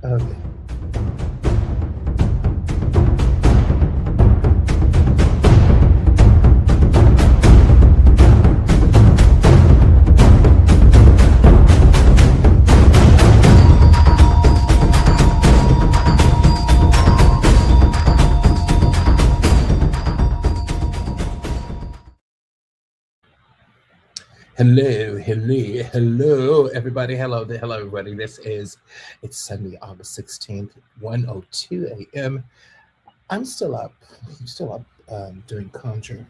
Okay. Hello, everybody. Hello, everybody. It's Sunday, August 16th, 1:02 a.m. I'm still up. Doing conjure,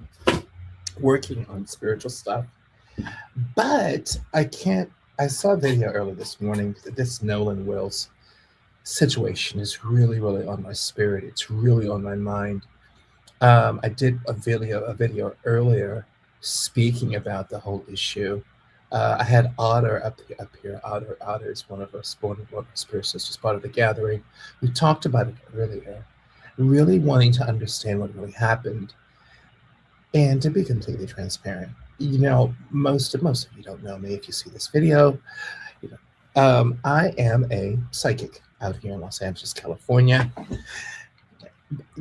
working on spiritual stuff. But I can't. I saw a video earlier this morning. This Nolan Wills situation is really on my spirit. It's really on my mind. I did a video earlier speaking about the whole issue. I had Otter up here. Otter is one of our spirit sisters, part of the gathering. We talked about it earlier, really wanting to understand what really happened, and to be completely transparent. Most of you don't know me. If you see this video, I am a psychic out here in Los Angeles, California.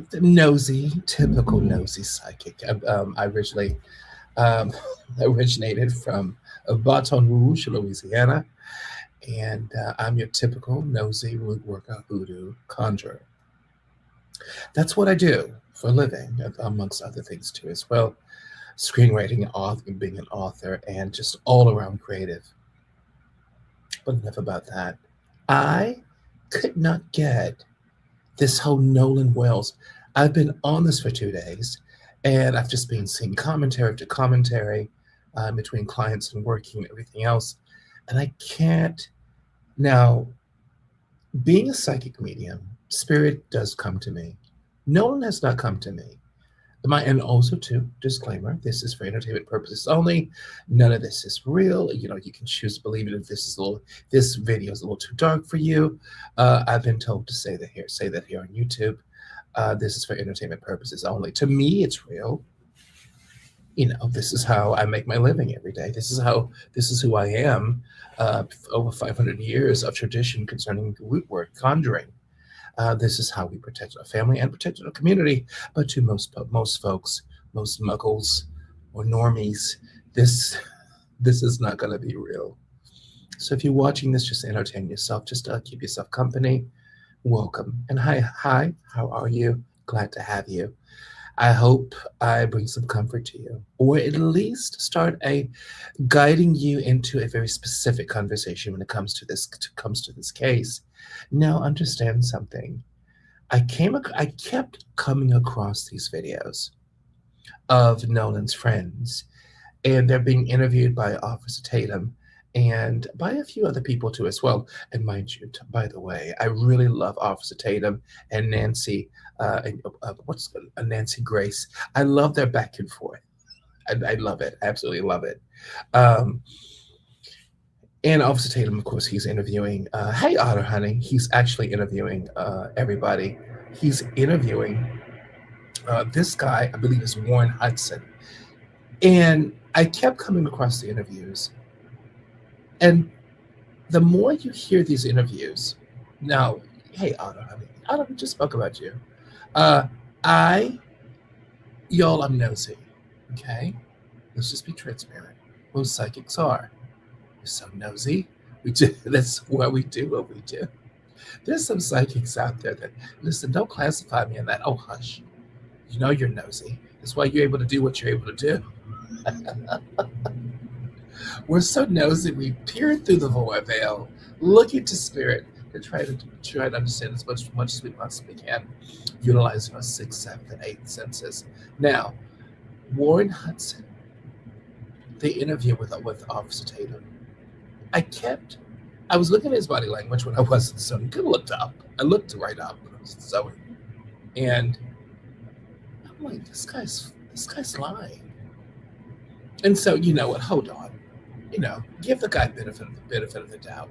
Typical nosy psychic. I originally originated from Baton Rouge, Louisiana, and I'm your typical nosy root worker, hoodoo conjurer. That's what I do for a living, amongst other things too, as well. Screenwriting, being an author, and just all around creative. But enough about that. I could not get this whole Nolan Wells. I've been on this for 2 days, and I've just been seeing commentary after commentary between clients and working and everything else. And I can't. Now, being a psychic medium, spirit does come to me. Nolan has not come to me. And also, too, disclaimer, this is for entertainment purposes only. None of this is real. You can choose to believe it if this video is a little too dark for you. I've been told to say that here on YouTube. This is for entertainment purposes only. To me, it's real. This is how I make my living every day. This is who I am. Over 500 years of tradition concerning root work, conjuring. This is how we protect our family and protect our community. But to most folks, most muggles or normies, this is not going to be real. So if you're watching this, just entertain yourself. Just keep yourself company. Welcome. And hi, how are you? Glad to have you. I hope I bring some comfort to you, or at least start guiding you into a very specific conversation when it comes to this case. Now, understand something. I kept coming across these videos of Nolan's friends, and they're being interviewed by Officer Tatum and by a few other people too as well. And mind you, by the way, I really love Officer Tatum and Nancy. Nancy Grace. I love their back and forth. I love it. Absolutely love it. And Officer Tatum, of course, he's interviewing. Hey, Otter, honey. He's actually interviewing everybody. He's interviewing this guy, I believe is Warren Hudson. And I kept coming across the interviews. And the more you hear these interviews, now, hey, Otter, honey. Otter, we just spoke about you. I'm nosy, okay? Let's just be transparent. Most psychics are. We're so nosy. That's why we do what we do. There's some psychics out there that, listen, don't classify me in that. Oh, hush. You're nosy. That's why you're able to do what you're able to do. We're so nosy, we peer through the void veil, look into spirit, to try to understand as much as we possibly can, utilizing our 6th, 7th, and 8th senses. Now, Warren Hudson, the interview with Officer Tatum, I was looking at his body language when I wasn't sewing. I could have looked up. I looked right up when I was sewing. And I'm like, this guy's lying. And so, you know what, hold on. Give the guy benefit of the doubt.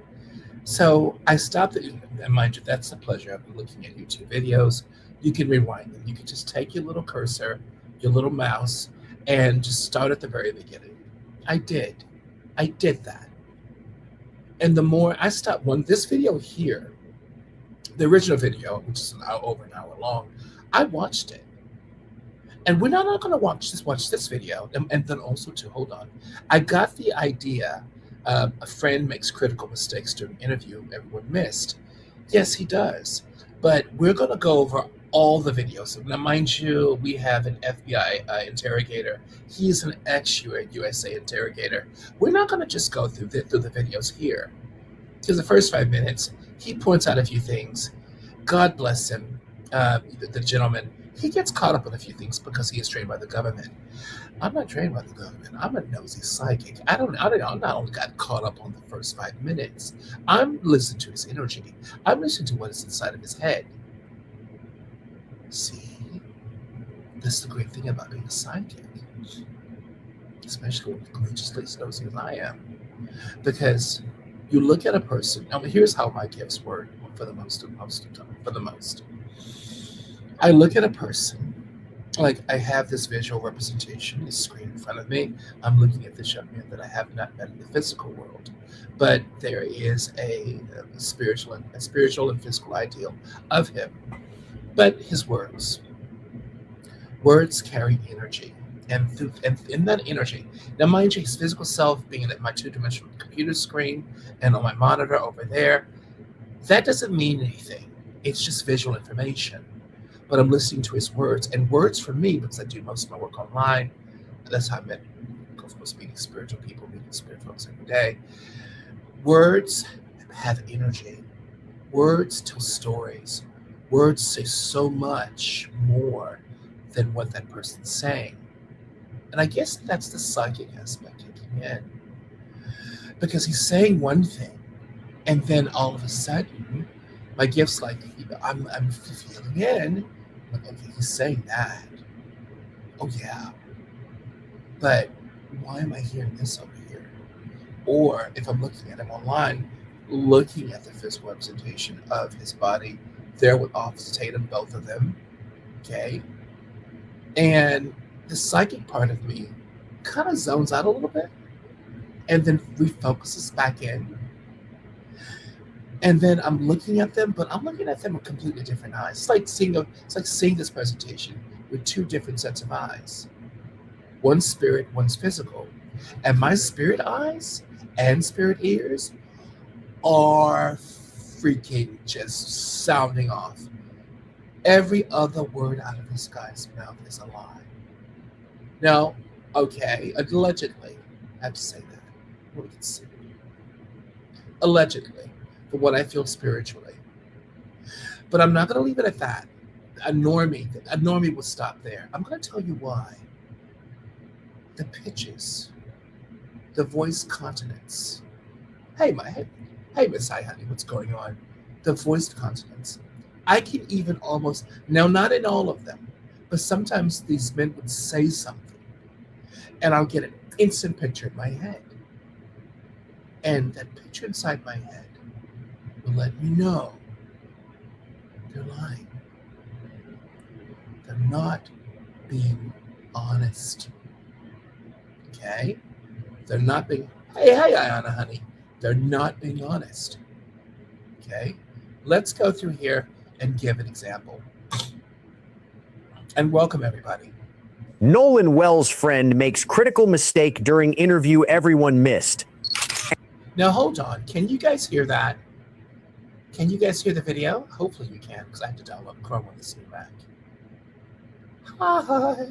So I stopped it, and mind you, that's the pleasure of looking at YouTube videos. You can rewind them. You can just take your little cursor, your little mouse, and just start at the very beginning. I did that. And the more I stopped, this video here the original video, which is over an hour long, I watched it. And we're not going to watch this video. And then also, to hold on, I got the idea a friend makes critical mistakes during an interview everyone missed. Yes, he does. But we're going to go over all the videos. Now, mind you, we have an FBI interrogator. He's an ex-USA interrogator. We're not going to just go through the videos here. Because the first 5 minutes, he points out a few things. God bless him, the gentleman. He gets caught up in a few things because he is trained by the government. I'm not trained by the government. I'm a nosy psychic. I not only got caught up on the first 5 minutes. I'm listening to his energy. I'm listening to what is inside of his head. See, that's the great thing about being a psychic, especially with courageously nosy as I am, because you look at a person. Now, here's how my gifts work for the most. I look at a person, like I have this visual representation, this screen in front of me. I'm looking at this young man that I have not met in the physical world, but there is a spiritual and physical ideal of him. But his words carry energy, and in that energy, now mind you, his physical self being at my two-dimensional computer screen and on my monitor over there, that doesn't mean anything. It's just visual information. But I'm listening to his words, and words for me, because I do most of my work online. That's how I met, of course, meeting spiritual people, meeting spirit folks every day. Words have energy. Words tell stories. Words say so much more than what that person's saying. And I guess that's the psychic aspect kicking in. Because he's saying one thing, and then all of a sudden, my gift's like, I'm feeling in. Like, okay, he's saying that. Oh, yeah. But why am I hearing this over here? Or if I'm looking at him online, looking at the physical representation of his body, there with Officer Tatum, both of them, okay? And the psychic part of me kind of zones out a little bit and then refocuses back in. And then I'm looking at them, but I'm looking at them with completely different eyes. It's like seeing this presentation with two different sets of eyes. One's spirit, one's physical. And my spirit eyes and spirit ears are freaking just sounding off. Every other word out of this guy's mouth is a lie. No, okay, allegedly. I have to say that. We can see. Allegedly. For what I feel spiritually. But I'm not going to leave it at that. A normie will stop there. I'm going to tell you why. The pitches, the voice consonants. Hey, Miss Hi, honey, what's going on? The voice consonants. I can even almost, now not in all of them, but sometimes these men would say something, and I'll get an instant picture in my head. And that picture inside my head will let me know they're lying. They're not being honest. Okay? They're not being, hey, Ayana, honey. They're not being honest. Okay? Let's go through here and give an example. And welcome, everybody. Nolan Wells' friend makes critical mistake during interview everyone missed. Now, hold on. Can you guys hear that? Can you guys hear the video? Hopefully you can, because I have to download Chrome on this new Mac. Hi.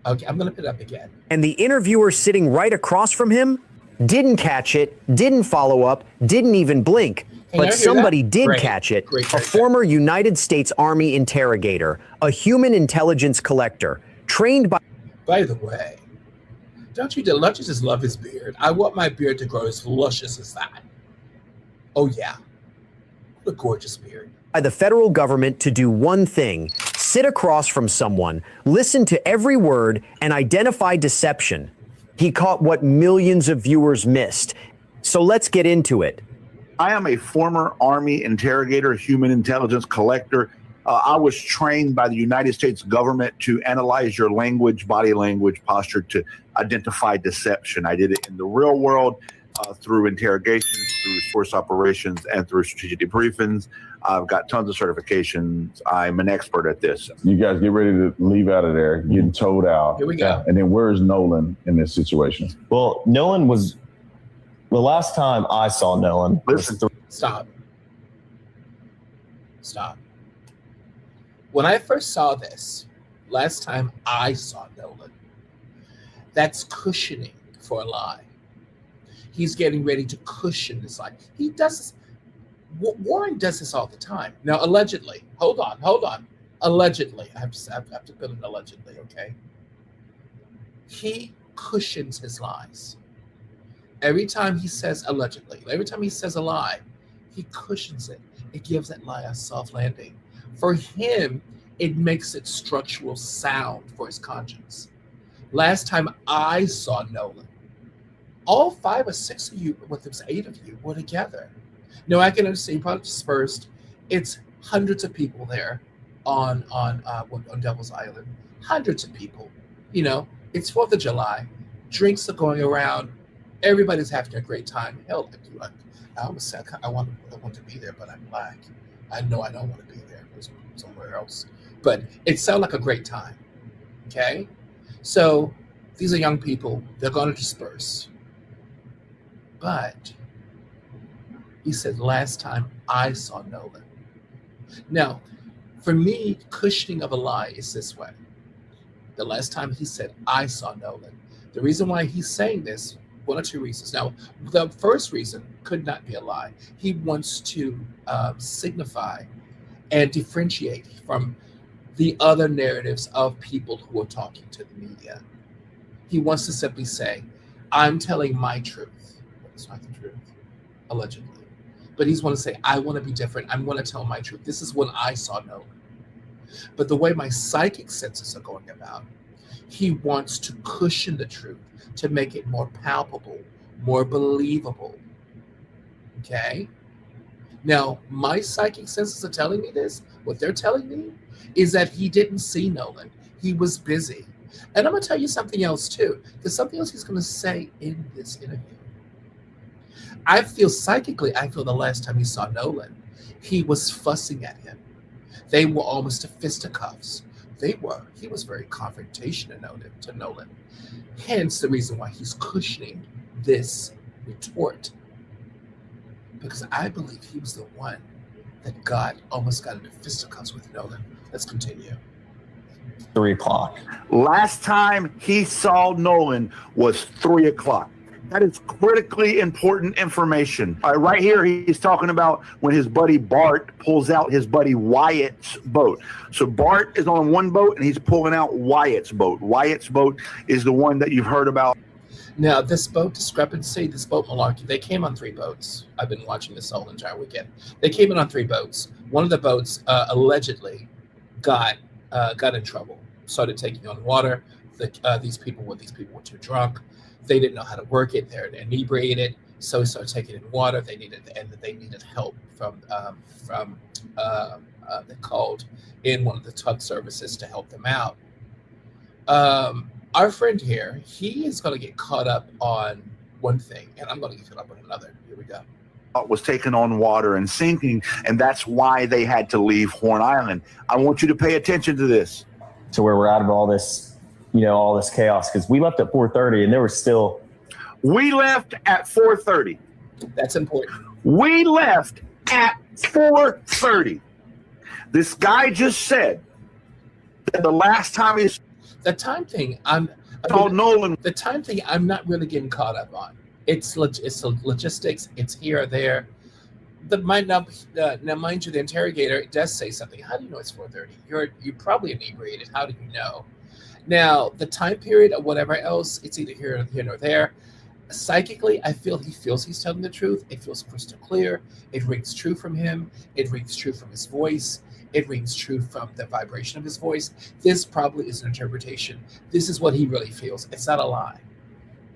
Okay, I'm going to put it up again. And the interviewer sitting right across from him didn't catch it, didn't follow up, didn't even blink. But somebody did catch it. A former United States Army interrogator, a human intelligence collector, trained by... By the way, don't you just love his beard? I want my beard to grow as luscious as that. Oh, yeah. What a gorgeous beard. By the federal government to do one thing: sit across from someone, listen to every word, and identify deception. He caught what millions of viewers missed. So let's get into it. I am a former Army interrogator, human intelligence collector. I was trained by the United States government to analyze your language, body language, posture to identify deception. I did it in the real world. through interrogations, through source operations, and through strategic debriefings. I've got tons of certifications. I'm an expert at this. You guys get ready to leave out of there, getting towed out. Here we go. And then where's Nolan in this situation? Well, Nolan was, the last time I saw Nolan. Stop. When I first saw this, last time I saw Nolan, that's cushioning for a lie. He's getting ready to cushion this lie. He does this. Warren does this all the time. Now, allegedly, hold on. Allegedly, I have to put in allegedly, okay? He cushions his lies. Every time he says allegedly, every time he says a lie, he cushions it. It gives that lie a soft landing. For him, it makes it structural sound for his conscience. Last time I saw Nolan, all 5 or 6 of you, with those 8 of you, were together. No, I can understand, you probably dispersed. It's hundreds of people there on Devil's Island. Hundreds of people. You know, it's 4th of July. Drinks are going around. Everybody's having a great time. Hell, I almost said I want to be there, but I'm black. I know I don't want to be there. It was somewhere else. But it sounded like a great time. Okay? So these are young people. They're going to disperse. But he said, last time I saw Nolan. Now, for me, cushioning of a lie is this way. The last time he said, I saw Nolan. The reason why he's saying this, 1 or 2 reasons. Now, the first reason could not be a lie. He wants to signify and differentiate from the other narratives of people who are talking to the media. He wants to simply say, I'm telling my truth. It's not the truth, allegedly. But he's want to say, I want to be different. I'm going to tell my truth. This is when I saw Nolan. But the way my psychic senses are going about, he wants to cushion the truth, to make it more palpable, more believable. Okay? Now, my psychic senses are telling me this. What they're telling me is that he didn't see Nolan. He was busy. And I'm going to tell you something else, too. There's something else he's going to say in this interview. I feel the last time he saw Nolan, he was fussing at him. They were almost to fisticuffs. He was very confrontational to Nolan. Hence the reason why he's cushioning this retort. Because I believe he was the one that almost got into fisticuffs with Nolan. Let's continue. 3 o'clock. Last time he saw Nolan was 3 o'clock. That is critically important information. Right here, he's talking about when his buddy Bart pulls out his buddy Wyatt's boat. So Bart is on one boat, and he's pulling out Wyatt's boat. Wyatt's boat is the one that you've heard about. Now, this boat discrepancy, this boat malarkey, they came on 3 boats. I've been watching this whole entire weekend. They came in on 3 boats. One of the boats allegedly got in trouble, started taking on water. These people were too drunk. They didn't know how to work it. They're inebriated, so they started taking in water. They needed help from they called in one of the tug services to help them out. Our friend here, he is going to get caught up on one thing, and I'm going to get caught up on another. Here we go. Was taking on water and sinking, and that's why they had to leave Horn Island. I want you to pay attention to this. To where we're out of all this, all this chaos, because we left at 4:30 and there was still. We left at 4:30. That's important. We left at 4:30. This guy just said that the last time the time thing, Nolan. The time thing, I'm not really getting caught up on. It's logistics. It's here or there. That might not. Now, mind you, the interrogator does say something. How do you know it's 4:30? You're probably inebriated. How do you know? Now, the time period or whatever else, it's either here nor there. Psychically, I feel he feels he's telling the truth. It feels crystal clear. It rings true from him. It rings true from his voice. It rings true from the vibration of his voice. This probably is an interpretation. This is what he really feels. It's not a lie.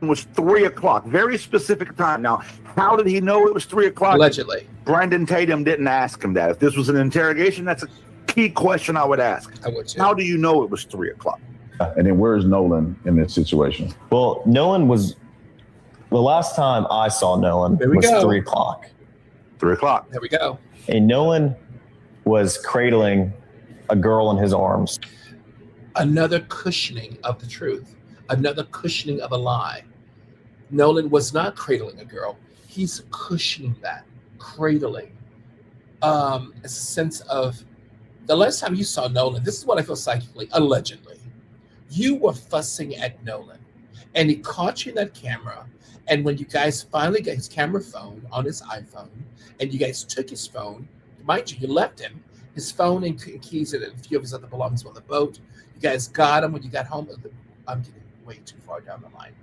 It was 3 o'clock, very specific time. Now, how did he know it was 3 o'clock? Allegedly. Brandon Tatum didn't ask him that. If this was an interrogation, that's a key question I would ask. I would too. How do you know it was 3 o'clock? And then where's Nolan in this situation? Well, Nolan was, the last time I saw Nolan was 3 o'clock. 3 o'clock. There we go. And Nolan was cradling a girl in his arms. Another cushioning of the truth. Another cushioning of a lie. Nolan was not cradling a girl. He's cushioning that, cradling. A sense of, the last time you saw Nolan, this is what I feel psychically, allegedly. You were fussing at Nolan, and he caught you in that camera. And when you guys finally got his camera phone on his iPhone, and you guys took his phone, mind you, you left him, his phone and keys and a few of his other belongings on the boat. You guys got him when you got home. I'm getting way too far down the line.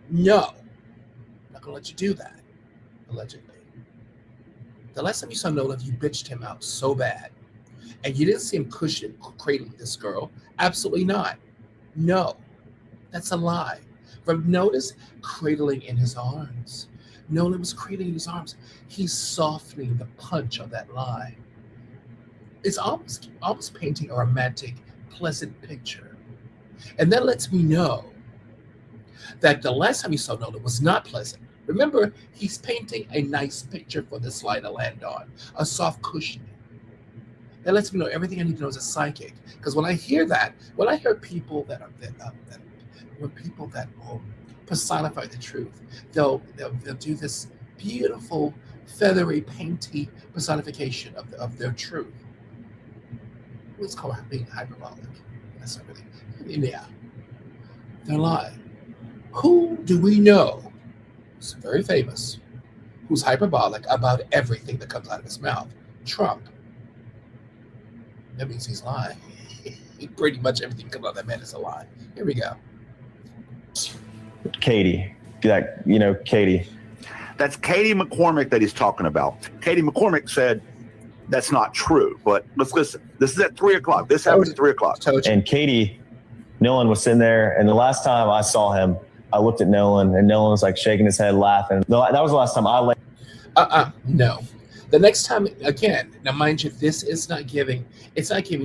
No, I'm not gonna let you do that, allegedly. The last time you saw Nolan, you bitched him out so bad. And you didn't see him cradling this girl. Absolutely not. No, that's a lie. But notice cradling in his arms. Nolan was cradling in his arms. He's softening the punch of that lie. It's almost painting a romantic, pleasant picture. And that lets me know that the last time you saw Nolan was not pleasant. Remember, he's painting a nice picture for this lie to land on, a soft cushioning. That lets me know everything I need to know as a psychic. Because when I hear that, when I hear people that will personify the truth, they'll do this beautiful, feathery, painty personification of their truth. It's called being hyperbolic. That's not really, yeah. They're lying. Who do we know? Who's very famous, who's hyperbolic about everything that comes out of his mouth? Trump. That means he's lying. Pretty much everything comes out of that man is a lie. Here we go. Katie. Katie. That's Katie McCormick that he's talking about. Katie McCormick said that's not true, but let's listen. This is at 3 o'clock. This happened at 3 o'clock. And Katie, Nolan was sitting there, and the last time I saw him, I looked at Nolan, and Nolan was like shaking his head, laughing. That was the last time I lay. No. The next time, again, now mind you, it's not giving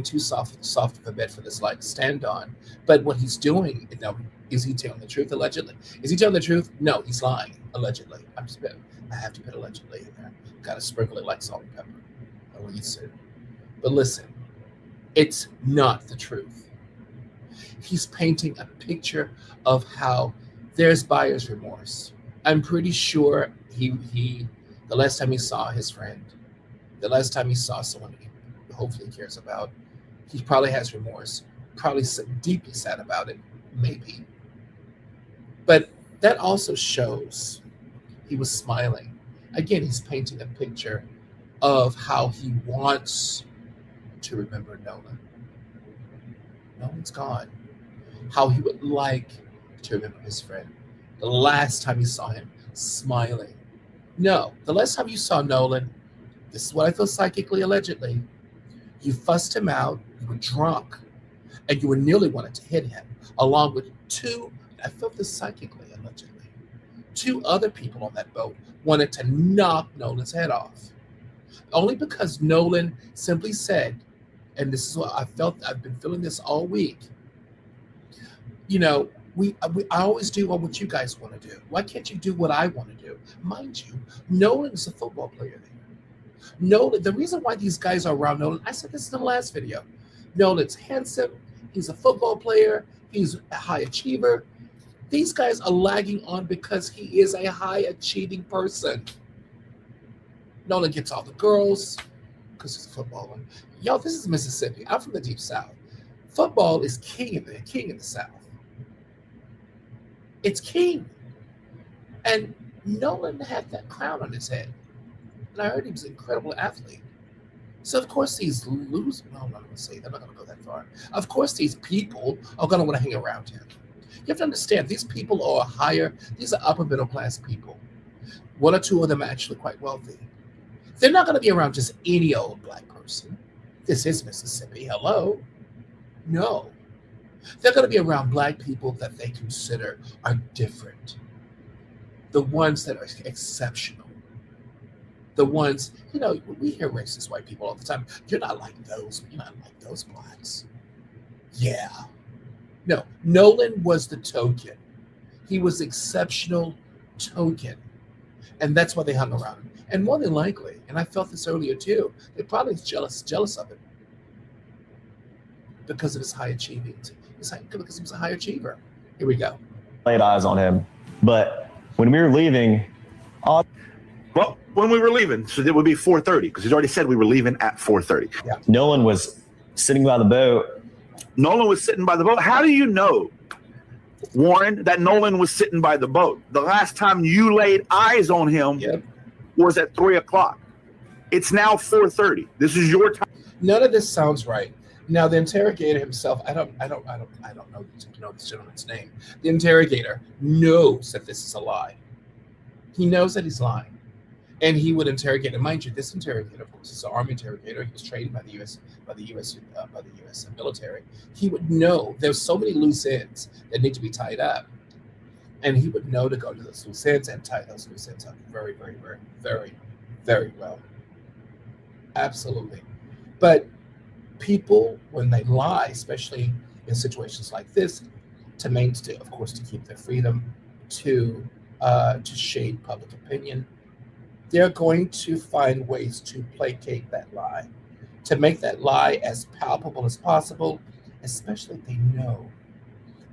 too soft of a bed for this light to stand on. But what he's doing, is he telling the truth, allegedly? Is he telling the truth? No, he's lying, allegedly. I have to put allegedly in there. Got to sprinkle it like salt and pepper. I want you to. But listen, it's not the truth. He's painting a picture of how there's buyer's remorse. I'm pretty sure the last time he saw his friend, the last time he saw someone he hopefully cares about, he probably has remorse, probably deeply sad about it, maybe. But that also shows he was smiling. Again, he's painting a picture of how he wants to remember Nolan. Nolan's gone. How he would like to remember his friend. The last time he saw him smiling. No, the last time you saw Nolan, this is what I feel psychically, allegedly. You fussed him out, you were drunk, and you were nearly wanted to hit him, along with I felt this psychically, allegedly. 2 other people on that boat wanted to knock Nolan's head off. Only because Nolan simply said, and this is what I've been feeling this all week, I always do what you guys want to do. Why can't you do what I want to do? Mind you, Nolan is a football player there. Nolan, the reason why these guys are around Nolan, I said this in the last video. Nolan's handsome. He's a football player. He's a high achiever. These guys are lagging on because he is a high achieving person. Nolan gets all the girls because he's a footballer. Yo, this is Mississippi. I'm from the deep South. Football is king in the South. It's king. And Nolan had that crown on his head. And I heard he was an incredible athlete. So, of course, these losers, no, I'm not going to say that. I'm not going to go that far. Of course, these people are going to want to hang around him. You have to understand, these people are these are upper middle class people. 1 or 2 of them are actually quite wealthy. They're not going to be around just any old black person. This is Mississippi. Hello. No. They're going to be around black people that they consider are different. The ones that are exceptional. The ones, we hear racist white people all the time. You're not like those. You're not like those blacks. Yeah. No, Nolan was the token. He was exceptional token. And that's why they hung around him. And more than likely, and I felt this earlier too, they're probably jealous of him because of his high achieving. Because he was a high achiever. Here we go. Laid eyes on him. But when we were leaving, well, when we were leaving, so it would be 4:30 because he's already said we were leaving at 4:30. Yeah. Nolan was sitting by the boat. Nolan was sitting by the boat. How do you know, Warren, that Nolan was sitting by the boat? The last time you laid eyes on him was at 3 o'clock. It's now 4:30. This is your time. None of this sounds right. Now the interrogator himself, I don't know this gentleman's name. The interrogator knows that this is a lie. He knows that he's lying, and he would interrogate. And mind you, this interrogator, of course, is an army interrogator. He was trained by the U.S. military. He would know there's so many loose ends that need to be tied up, and he would know to go to those loose ends and tie those loose ends up very, very, very, very, very well. Absolutely, but people, when they lie, especially in situations like this, of course, to keep their freedom, to shade public opinion, they're going to find ways to placate that lie, to make that lie as palpable as possible, especially if they know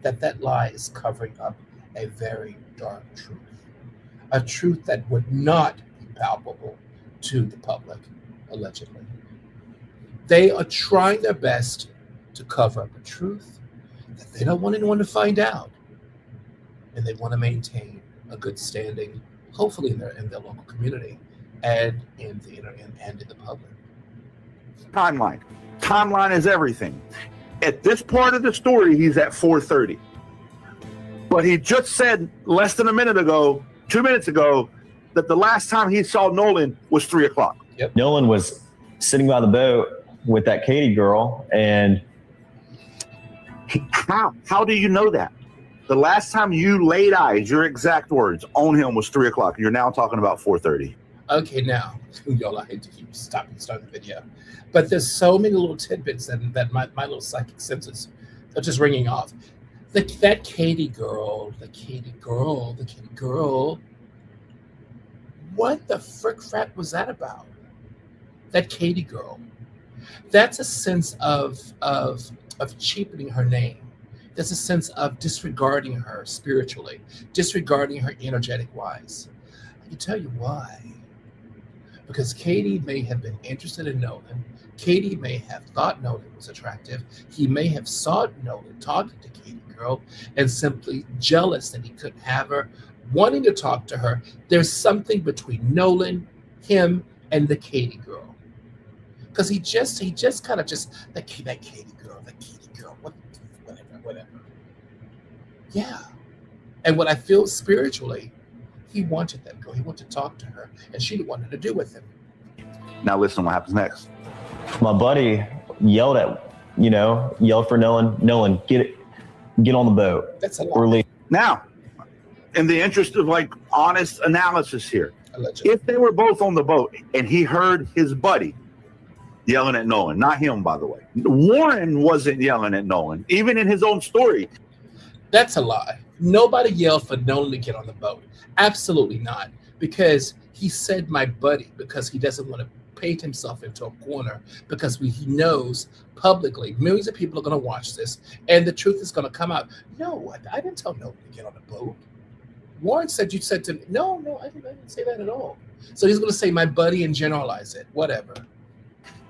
that that lie is covering up a very dark truth, a truth that would not be palpable to the public, allegedly. They are trying their best to cover up a truth that they don't want anyone to find out, and they want to maintain a good standing, hopefully in their local community and in the public. Timeline is everything. At this part of the story, he's at 4:30, but he just said less than 2 minutes ago, that the last time he saw Nolan was 3 o'clock. Yep. Nolan was sitting by the boat with that Katie girl, and how do you know that? The last time you laid eyes, your exact words, on him was 3 o'clock. You're now talking about 4:30. Okay, now, y'all, I hate to keep starting the video, but there's so many little tidbits that my little psychic senses are just ringing off. That Katie girl, what the frick frack was that about? That Katie girl. That's a sense of cheapening her name. There's a sense of disregarding her spiritually, disregarding her energetic wise. I can tell you why. Because Katie may have been interested in Nolan. Katie may have thought Nolan was attractive. He may have saw Nolan talking to Katie girl and simply jealous that he couldn't have her, wanting to talk to her. There's something between Nolan, him, and the Katie girl. Because he just kind of that Katie girl, whatever. Yeah. And what I feel spiritually, he wanted that girl. He wanted to talk to her, and she wanted to do with him. Now listen, what happens next? my buddy yelled for Nolan, get on the boat. That's a lot. Now, in the interest of honest analysis here, Allegedly. If they were both on the boat and he heard his buddy yelling at Nolan, not him, by the way. Warren wasn't yelling at Nolan, even in his own story. That's a lie. Nobody yelled for Nolan to get on the boat. Absolutely not. Because he said my buddy, because he doesn't want to paint himself into a corner, because he knows publicly millions of people are going to watch this and the truth is going to come out. No, I didn't tell Nolan to get on the boat. Warren said you said to me, no, I didn't say that at all. So he's going to say my buddy and generalize it, whatever.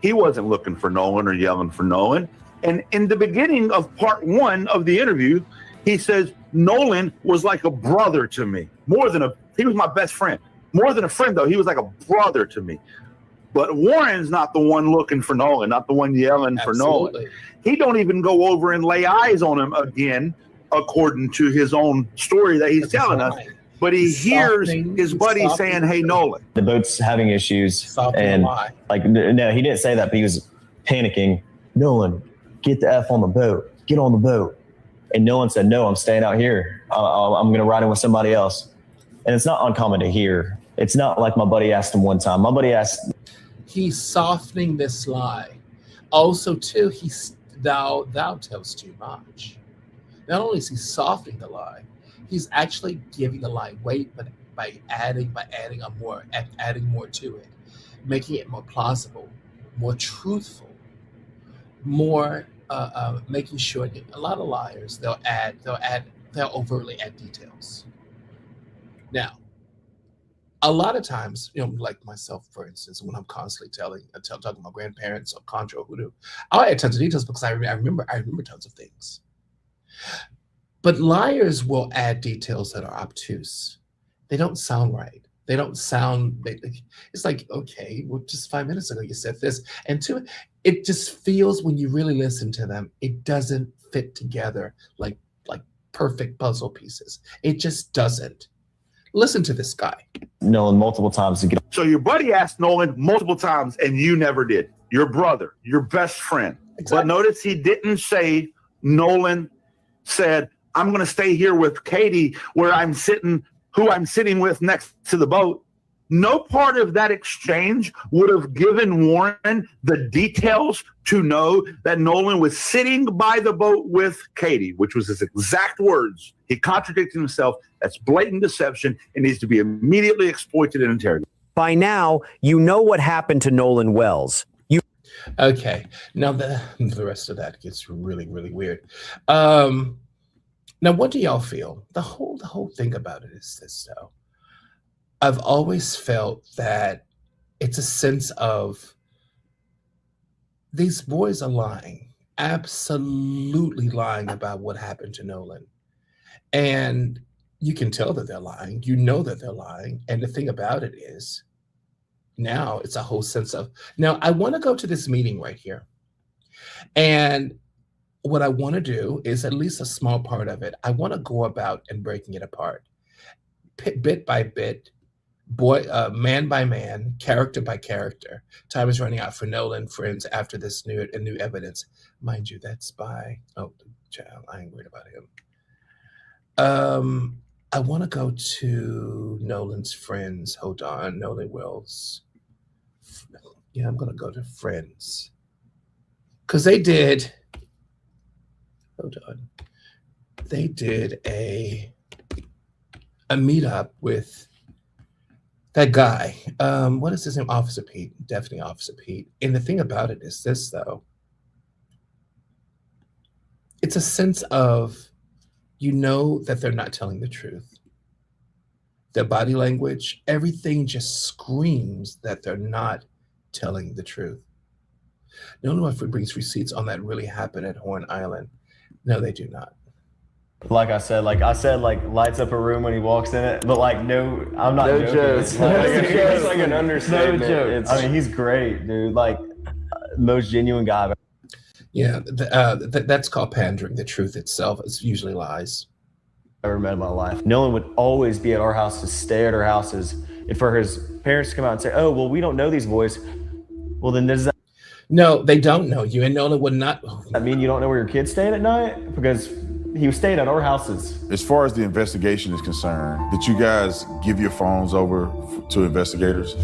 He wasn't looking for Nolan or yelling for Nolan. And in the beginning of part one of the interview, he says Nolan was like a brother to me. He was my best friend. More than a friend, though. He was like a brother to me. But Warren's not the one looking for Nolan, not the one yelling for Nolan. He don't even go over and lay eyes on him again, according to his own story that he's telling us. But he hears his buddy saying, "Hey, Nolan, the boat's having issues." And no, he didn't say that, but he was panicking. Nolan, get the F on the boat. Get on the boat. And Nolan said, "No, I'm staying out here. I'm going to ride in with somebody else." And it's not uncommon to hear. It's not like my buddy asked him one time. My buddy asked. He's softening this lie. Also, too, thou tells too much. Not only is he softening the lie, he's actually giving the lie weight, but adding more to it, making it more plausible, more truthful, more making sure that a lot of liars they'll overtly add details. Now, a lot of times, like myself, for instance, when I'm constantly talking my grandparents or Contra or Hoodoo, I'll add tons of details because I remember tons of things. But liars will add details that are obtuse. They don't sound right. They don't sound. It's like, okay, well, just 5 minutes ago you said this, and two, it just feels when you really listen to them, it doesn't fit together like perfect puzzle pieces. It just doesn't. Listen to this guy. Nolan multiple times to get. So your buddy asked Nolan multiple times, and you never did. Your brother, your best friend. Exactly. But notice he didn't say Nolan said, "I'm going to stay here with Katie, who I'm sitting with next to the boat." No part of that exchange would have given Warren the details to know that Nolan was sitting by the boat with Katie, which was his exact words. He contradicted himself. That's blatant deception and needs to be immediately exploited and interrogated. By now, you know what happened to Nolan Wells. Okay, now the rest of that gets really, really weird. Now, what do y'all feel? The whole thing about it is this, though. I've always felt that it's a sense of these boys are lying, absolutely lying about what happened to Nolan. And you can tell that they're lying. You know that they're lying. And the thing about it is, now it's a whole sense of, now I want to go to this meeting right here. And what I want to do is at least a small part of it. I want to go about and breaking it apart, bit by bit, man by man, character by character. Time is running out for Nolan, friends, after this new evidence. Mind you, that's by, child, I ain't worried about him. I want to go to Nolan's friends. Hold on, Nolan Wells. Yeah, I'm going to go to friends. Because they did, hold on. They did a meetup with that guy, what is his name? Officer Pete, definitely Officer Pete. And the thing about it is this, though. It's a sense of, you know that they're not telling the truth. Their body language, everything just screams that they're not telling the truth. No one brings receipts on that really happened at Horn Island. No, they do not. Like I said, lights up a room when he walks in it, but no, I'm not joking. Jokes. It's like an understatement. No joke. I mean, he's great, dude. Most genuine guy. Yeah, that's called pandering. The truth itself is usually lies. I've ever met in my life. Nolan would always be at our houses, stay at our houses, and for his parents to come out and say, "Oh, well, we don't know these boys." Well, then does that? No, they don't know you, and Nolan would not. I mean, you don't know where your kid's staying at night because he was staying at our houses. As far as the investigation is concerned, did you guys give your phones over to investigators?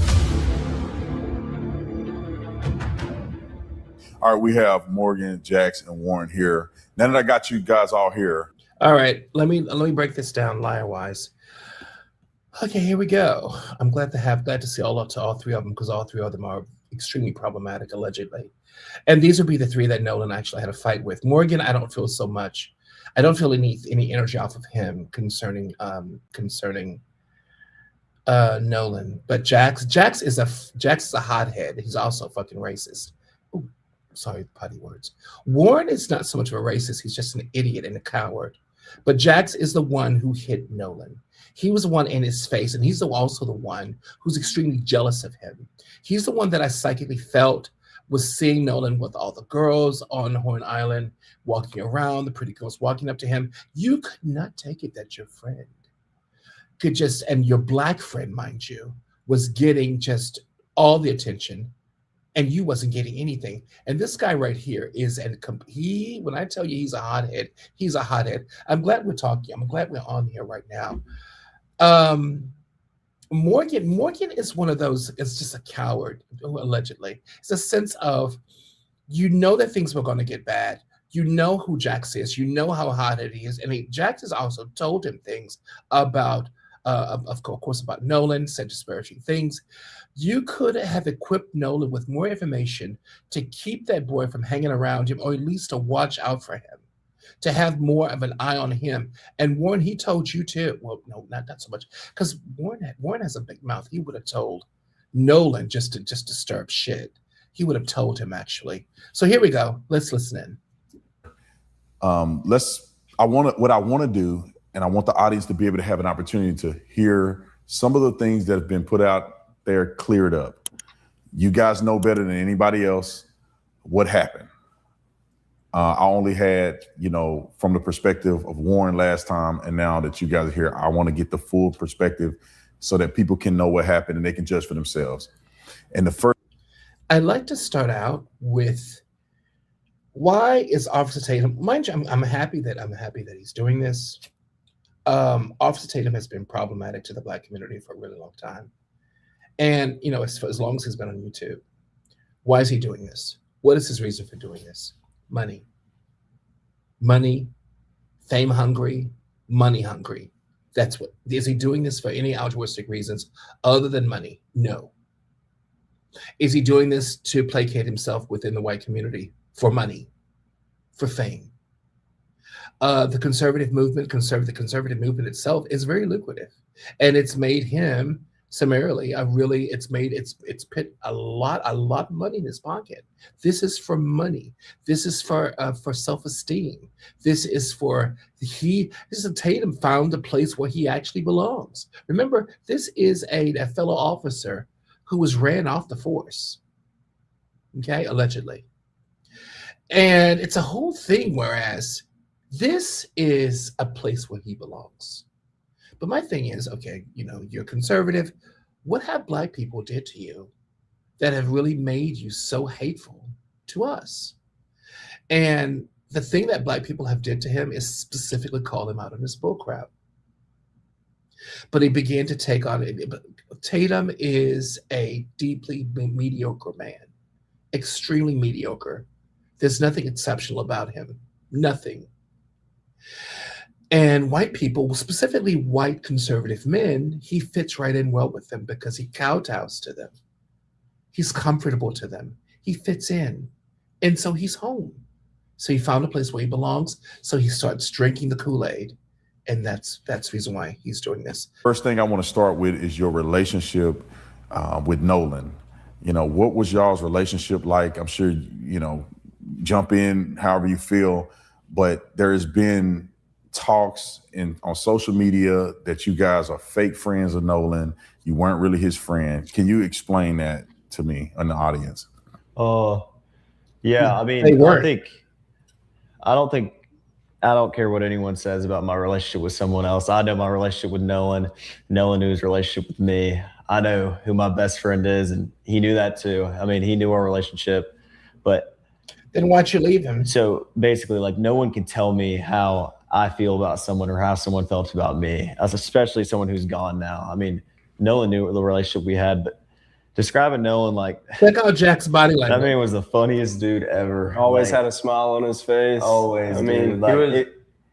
All right, we have Morgan, Jax, and Warren here. Now that I got you guys all here. All right, let me break this down liar-wise. Okay, here we go. I'm glad to see all three of them, because all three of them are extremely problematic, allegedly. And these would be the three that Nolan actually had a fight with. Morgan, I don't feel so much. I don't feel any energy off of him concerning Nolan. But Jax is a hothead. He's also fucking racist. Ooh, sorry, potty words. Warren is not so much of a racist. He's just an idiot and a coward. But Jax is the one who hit Nolan. He was the one in his face, and he's also the one who's extremely jealous of him. He's the one that I psychically felt was seeing Nolan with all the girls on Horn Island, walking around, the pretty girls walking up to him. You could not take it that your friend could just, and your black friend, mind you, was getting just all the attention, and you wasn't getting anything. And this guy right here is, when I tell you he's a hothead, he's a hothead. I'm glad we're talking. I'm glad we're on here right now. Morgan is one of those, it's just a coward, allegedly. It's a sense of, you know that things were going to get bad. You know who Jax is. You know how hot it is. And Jax has also told him things about of course, about Nolan, said disparaging things. You could have equipped Nolan with more information to keep that boy from hanging around him, or at least to watch out for him, to have more of an eye on him. And Warren, he told you too. Well, no, not so much, because Warren has a big mouth. He would have told Nolan just to stir up shit. He would have told him, actually. So here we go. Let's listen in. What I want to do, and I want the audience to be able to have an opportunity to hear some of the things that have been put out there cleared up. You guys know better than anybody else what happened. I only had, from the perspective of Warren last time, and now that you guys are here, I want to get the full perspective so that people can know what happened and they can judge for themselves. And the first, I'd like to start out with, why is Officer Tatum? Mind you, I'm happy that he's doing this. Officer Tatum has been problematic to the Black community for a really long time, and as long as he's been on YouTube. Why is he doing this? What is his reason for doing this? Money, fame hungry, money hungry. That's what. Is he doing this for any altruistic reasons other than money? No. Is he doing this to placate himself within the white community for money, for fame? The conservative movement itself is very lucrative, and it's made him summarily it's put a lot of money in his pocket. This is for money. This is for self-esteem. This is Tatum found a place where he actually belongs. Remember, this is a fellow officer who was ran off the force, okay, allegedly. And it's a whole thing, whereas this is a place where he belongs. But my thing is, okay, you're conservative. What have Black people did to you that have really made you so hateful to us? And the thing that Black people have did to him is specifically call him out on his bullcrap. But he began to take on it. Tatum is a deeply mediocre man, extremely mediocre. There's nothing exceptional about him, nothing. And white people, specifically white conservative men, he fits right in well with them because he kowtows to them. He's comfortable to them. He fits in. And so he's home. So he found a place where he belongs. So he starts drinking the Kool-Aid. And that's the reason why he's doing this. First thing I want to start with is your relationship with Nolan. What was y'all's relationship like? I'm sure, jump in however you feel, but there has been talks on social media that you guys are fake friends of Nolan. You weren't really his friend. Can you explain that to me and the audience? Yeah. I mean, I don't care what anyone says about my relationship with someone else. I know my relationship with Nolan. Nolan knew his relationship with me. I know who my best friend is, and he knew that too. I mean, he knew our relationship, but then why'd you leave him? So basically, no one can tell me how I feel about someone or how someone felt about me, especially someone who's gone now. I mean, Nolan knew the relationship we had, but describing Nolan check out Jack's body language. That man was the funniest dude ever. Always had a smile on his face. Always. I mean,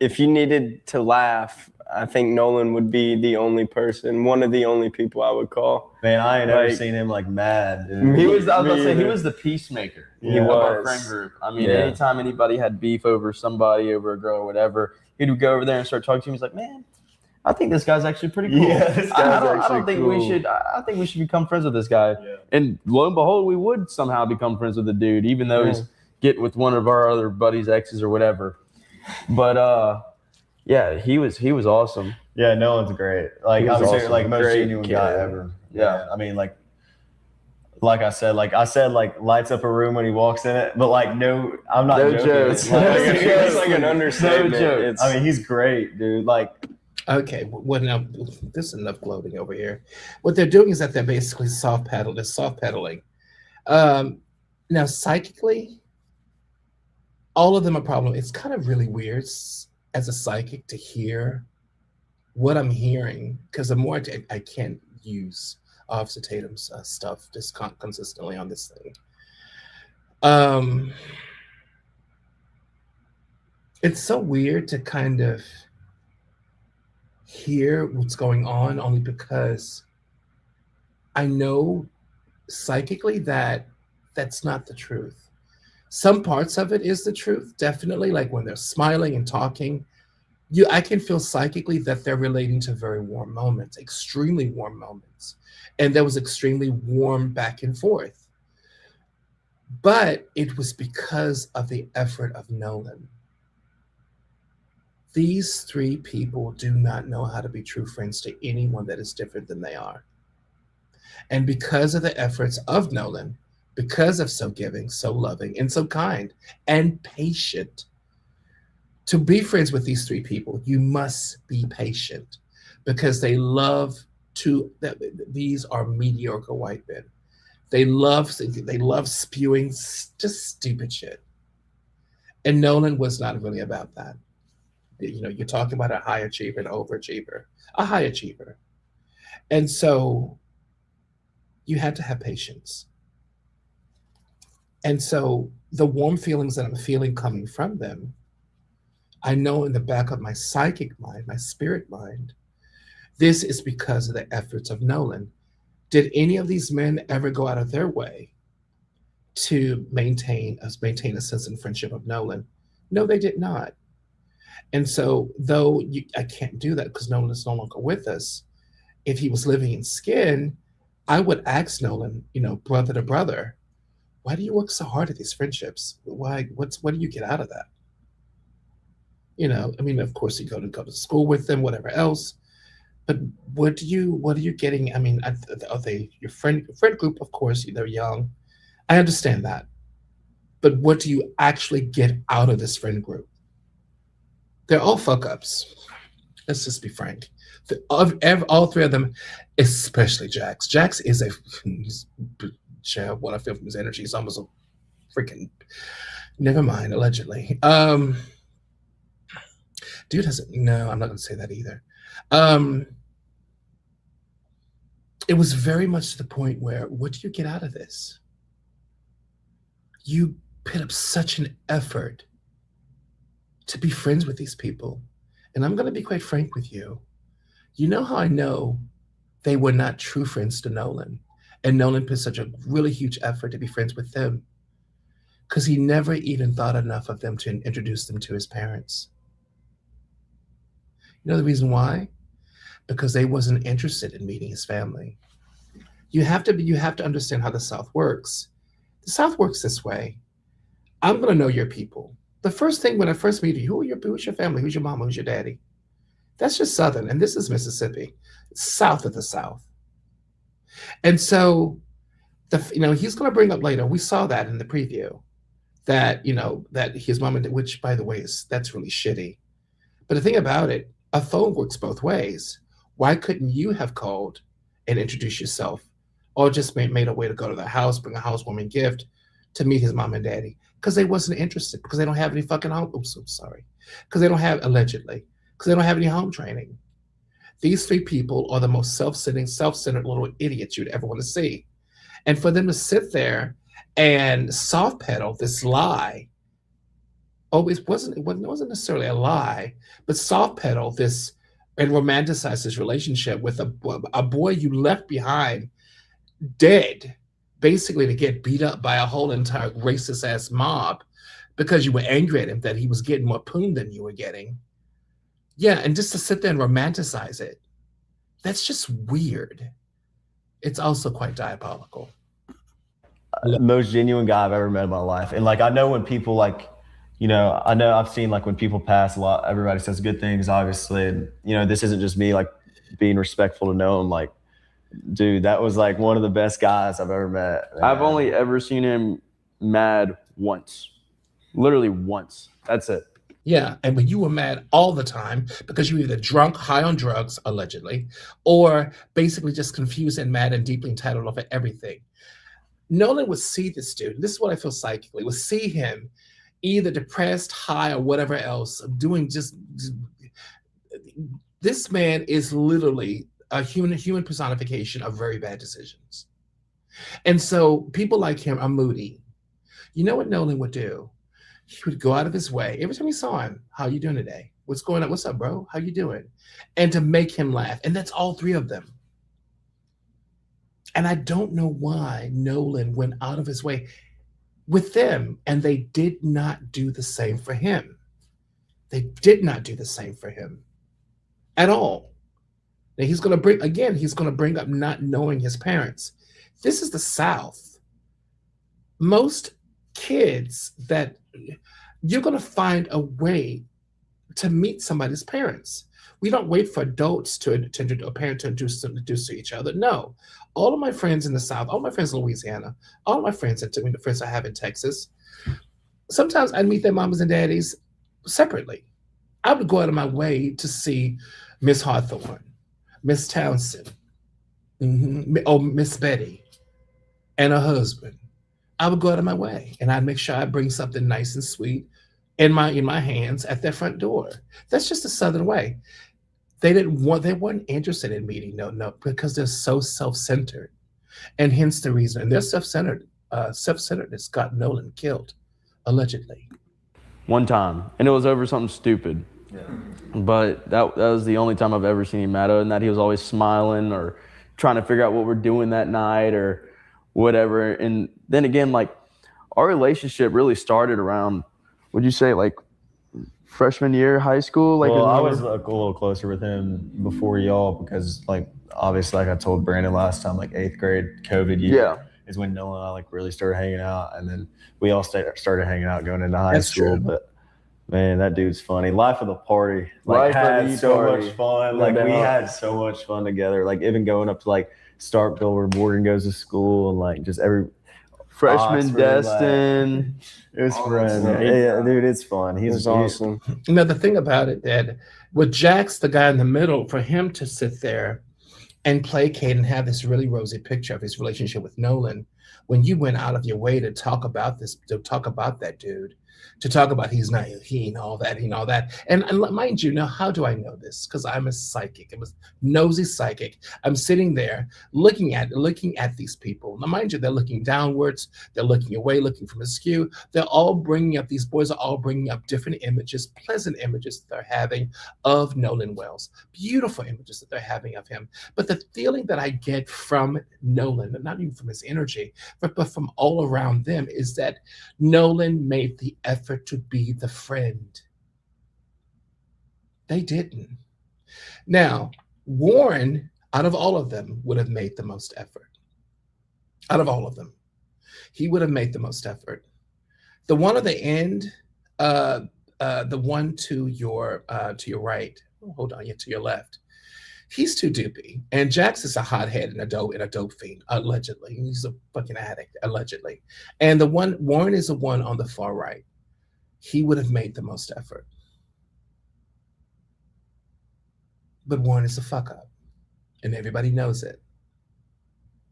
if you needed to laugh, I think Nolan would be one of the only people I would call. Man, I ain't ever seen him mad. Dude. He was the peacemaker. Yeah. He was our friend group. I mean, anytime anybody had beef over somebody, over a girl or whatever, he would go over there and start talking to him. He's like, man, I think this guy's actually pretty cool. Yeah, this guy's I don't think we should. I think we should become friends with this guy. Yeah. And lo and behold, we would somehow become friends with the dude, even though he's getting with one of our other buddies' exes or whatever. But yeah, he was awesome. Yeah, Nolan's great. I'm awesome. Most genuine guy ever. Yeah. I mean, like I said, lights up a room when he walks in it, but no, I'm not joking. Jokes. It's like an understatement. No jokes. I mean, he's great, dude. Okay, well, now this is enough gloating over here. What they're doing is that they're basically soft pedaling. Now, psychically, all of them are problem. It's kind of really weird as a psychic to hear what I'm hearing, because the more I can't use Officer Tatum's stuff just consistently on this thing. It's so weird to kind of hear what's going on only because I know psychically that that's not the truth. Some parts of it is the truth, definitely. Like when they're smiling and talking, I can feel psychically that they're relating to very warm moments, extremely warm moments. And there was extremely warm back and forth. But it was because of the effort of Nolan. These three people do not know how to be true friends to anyone that is different than they are. And because of the efforts of Nolan, because of so giving, so loving, and so kind and patient, to be friends with these three people, you must be patient because they love these are mediocre white men. They love spewing just stupid shit. And Nolan was not really about that. You know, you're talking about a high achiever, an overachiever, a high achiever. And so you had to have patience. And so the warm feelings that I'm feeling coming from them, I know in the back of my psychic mind, my spirit mind, this is because of the efforts of Nolan. Did any of these men ever go out of their way to maintain a sense of friendship of Nolan? No, they did not. And so, though I can't do that because Nolan is no longer with us, if he was living in skin, I would ask Nolan, you know, brother to brother, why do you work so hard at these friendships? What do you get out of that? You know, I mean, of course, you go to school with them, whatever else. But what are you getting? I mean, are they your friend group? Of course, they're young. I understand that. But what do you actually get out of this friend group? They're all fuck ups. Let's just be frank. All three of them, especially Jax. Jax is what I feel from his energy is almost a freaking. Never mind. Allegedly, dude hasn't. No, I'm not going to say that either. It was very much to the point where, what do you get out of this? You put up such an effort to be friends with these people. And I'm going to be quite frank with you. You know how I know they were not true friends to Nolan? And Nolan put such a really huge effort to be friends with them because he never even thought enough of them to introduce them to his parents. You know the reason why? Because they wasn't interested in meeting his family. You have to understand how the South works. The South works this way. I'm going to know your people. The first thing when I first meet you, who's your family? Who's your mama? Who's your daddy? That's just Southern, and this is Mississippi, south of the South. And so, he's going to bring up later. We saw that in the preview, that that his mom, which by the way that's really shitty. But the thing about it, a phone works both ways. Why couldn't you have called and introduced yourself, or just made a way to go to the house, bring a housewarming gift to meet his mom and daddy? Because they wasn't interested, because they don't have any fucking home. Oops, I'm sorry. Because they don't have, allegedly, because they don't have any home training. These three people are the most self-centered little idiots you'd ever want to see. And for them to sit there and soft pedal this lie, it wasn't necessarily a lie, but soft pedal this and romanticize this relationship with a boy you left behind dead, basically to get beat up by a whole entire racist ass mob because you were angry at him that he was getting more poon than you were getting. Yeah, and just to sit there and romanticize it, that's just weird. It's also quite diabolical. Most genuine guy I've ever met in my life. And I know when people I know I've seen when people pass a lot, everybody says good things, obviously. And, this isn't just me being respectful to know him. Dude, that was one of the best guys I've ever met. Man. I've only ever seen him mad once. Literally once. That's it. Yeah, and when you were mad all the time because you were either drunk, high on drugs, allegedly, or basically just confused and mad and deeply entitled over everything. Nolan would see this dude, this is what I feel psychically, would see him either depressed, high, or whatever else, doing this man is literally a human personification of very bad decisions. And so people like him are moody. You know what Nolan would do? He would go out of his way. Every time he saw him, how you doing today? What's going on? What's up, bro? How you doing? And to make him laugh. And that's all three of them. And I don't know why Nolan went out of his way with them, and they did not do the same for him. They did not do the same for him at all. Now he's going to bring up not knowing his parents. This is the South. Most kids that you're going to find a way to meet somebody's parents. We don't wait for adults a parent to introduce to each other. No. All of my friends in the South, all my friends in Louisiana, all my friends, the friends I have in Texas, sometimes I meet their mamas and daddies separately. I would go out of my way to see Miss Hawthorne, Miss Townsend, Miss Betty, and her husband. I would go out of my way, and I'd make sure I bring something nice and sweet in my hands at their front door. That's just the Southern way. They weren't interested in meeting, no, because they're so self-centered, and hence the reason. And their self-centeredness got Nolan killed, allegedly. One time, and it was over something stupid. Yeah. But that was the only time I've ever seen him mad, and that he was always smiling or trying to figure out what we're doing that night or whatever. And then again, like, our relationship really started around, would you say, like, freshman year high school? Like, well, I was a little closer with him before y'all because, like, obviously, like I told Brandon last time, like 8th grade COVID year is when Nolan and I like really started hanging out, and then we all started hanging out going into high school. True. But man, that dude's funny. Life of the party. Like, had so much fun. Like, we had so much fun together. Like, even going up to like Starkville where Morgan goes to school, and like just every freshman Destin. It's fun. Yeah, dude, it's fun. He's awesome. You know, the thing about it, that with Jax, the guy in the middle, for him to sit there and placate and have this really rosy picture of his relationship with Nolan, when you went out of your way to talk about that dude, to talk about he and all that. And mind you, now, how do I know this? Because I'm a psychic. I'm a nosy psychic. I'm sitting there looking at these people. Now, mind you, they're looking downwards. They're looking away, looking from askew. These boys are all bringing up different images, pleasant images that they're having of Nolan Wells. Beautiful images that they're having of him. But the feeling that I get from Nolan, not even from his energy, but from all around them, is that Nolan made the effort to be the friend. They didn't. Now, Warren, out of all of them, would have made the most effort. Out of all of them, he would have made the most effort. The one at the end, the one to your right, to your left, he's too doopy. And Jax is a hothead and a dope fiend, allegedly. He's a fucking addict, allegedly. And Warren is the one on the far right. He would have made the most effort. But Warren is a fuck up, and everybody knows it.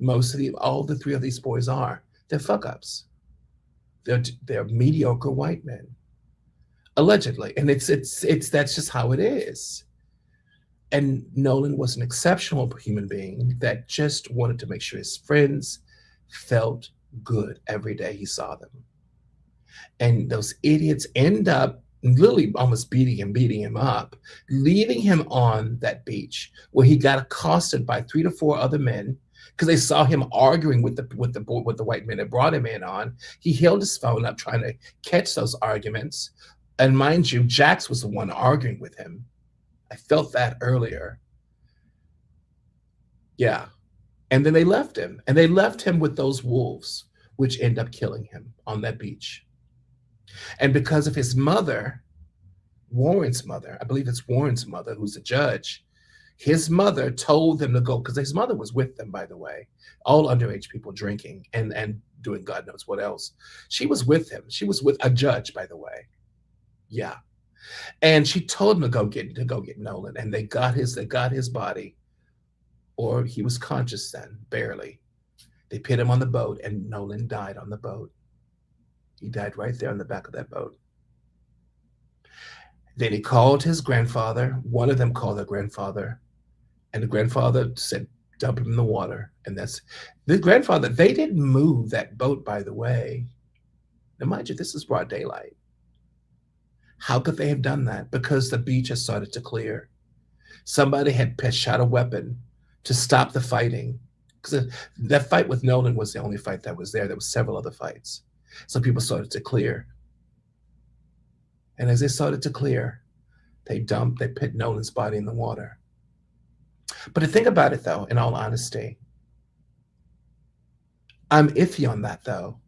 All the three of these boys they're fuck ups. They're mediocre white men, allegedly, and it's that's just how it is. And Nolan was an exceptional human being that just wanted to make sure his friends felt good every day he saw them. And those idiots end up literally almost beating him up, leaving him on that beach where he got accosted by 3 to 4 other men because they saw him arguing with the white men that brought him in on. He held his phone up trying to catch those arguments. And mind you, Jax was the one arguing with him. I felt that earlier. Yeah. And then they left him. And they left him with those wolves, which end up killing him on that beach. And because of his mother, Warren's mother, I believe it's Warren's mother, who's a judge, his mother told them to go, because his mother was with them, by the way, all underage people drinking and doing God knows what else. She was with him. She was with a judge, by the way. Yeah. And she told him to go get Nolan, and they got his body, or he was conscious then, barely. They put him on the boat, and Nolan died on the boat. He died right there on the back of that boat. Then he called his grandfather. One of them called their grandfather, and the grandfather said, dump him in the water. And that's the grandfather. They didn't move that boat, by the way. Now, mind you, this is broad daylight. How could they have done that? Because the beach had started to clear. Somebody had shot a weapon to stop the fighting. Because that fight with Nolan was the only fight that was there. There were several other fights. So people started to clear. And as they started to clear, they put Nolan's body in the water. But to think about it, though, in all honesty, I'm iffy on that, though,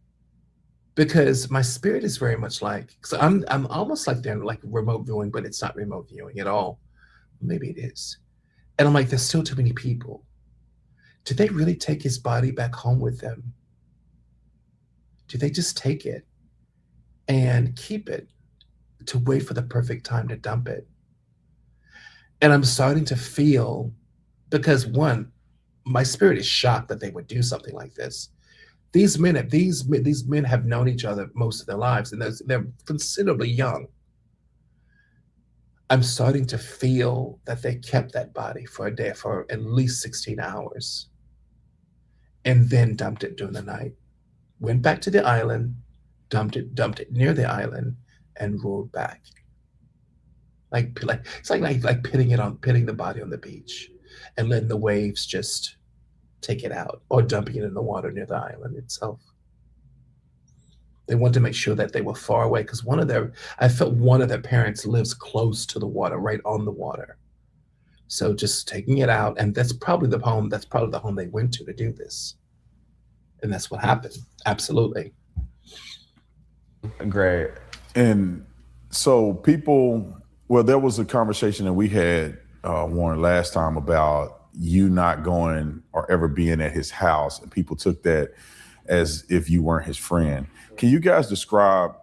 because my spirit is very much like, so I'm almost like they're like remote viewing, but it's not remote viewing at all. Maybe it is. And I'm like, there's still too many people. Did they really take his body back home with them? Did they just take it and keep it to wait for the perfect time to dump it? And I'm starting to feel, because one, my spirit is shocked that they would do something like this. These men have known each other most of their lives, and they're considerably young. I'm starting to feel that they kept that body for a day, for at least 16 hours, and then dumped it during the night. Went back to the island, dumped it near the island, and rolled back. Like it's like pitting the body on the beach, and letting the waves just take it out, or dumping it in the water near the island itself. They wanted to make sure that they were far away, because I felt one of their parents lives close to the water, right on the water. So just taking it out, and that's probably the home they went to do this. And that's what happened. Absolutely. Great. And so there was a conversation that we had, Warren, last time about you not going or ever being at his house, and people took that as if you weren't his friend. Can you guys describe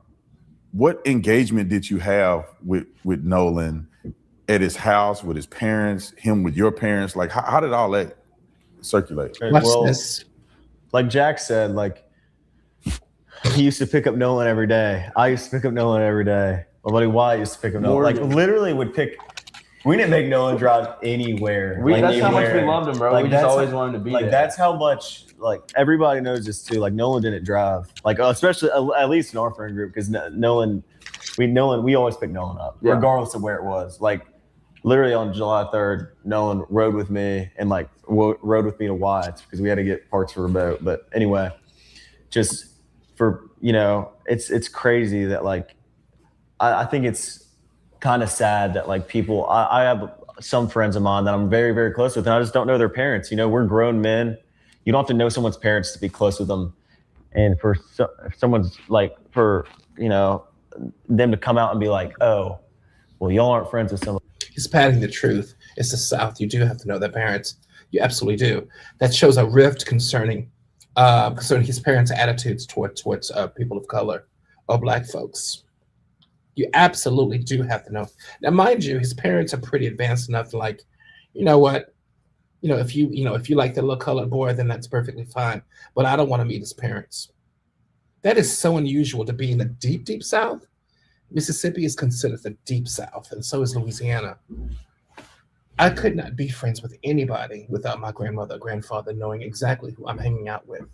what engagement did you have with Nolan at his house, with his parents, him with your parents? Like, how did all that circulate? Watch this. Like Jack said, like, he used to pick up Nolan every day. I used to pick up Nolan every day. My buddy Wyatt used to pick up Nolan. Like, literally would pick. We didn't make Nolan drive anywhere. That's how much we loved him, bro. Like, we just always wanted to be there. That's how much, like, everybody knows this too. Like, Nolan didn't drive. Like, especially, at least in our friend group, because Nolan, we always picked Nolan up, regardless of where it was. Like, literally on July 3rd, Nolan rode with me and, like, rode with me to Wyatt's because we had to get parts for a boat. But anyway, just for, it's crazy that, like, I think it's kind of sad that, like, people, I have some friends of mine that I'm very, very close with, and I just don't know their parents. We're grown men. You don't have to know someone's parents to be close with them. And for someone's, like, them to come out and be like, oh, well, y'all aren't friends with someone. He's padding the truth. It's the South. You do have to know their parents. You absolutely do. That shows a rift concerning his parents' attitudes towards people of color or Black folks. You absolutely do have to know. Now, mind you, his parents are pretty advanced enough to, like, you know what, if you like the little colored boy, then that's perfectly fine. But I don't want to meet his parents. That is so unusual to be in the deep, deep South. Mississippi is considered the deep South, and so is Louisiana. I could not be friends with anybody without my grandmother or grandfather knowing exactly who I'm hanging out with.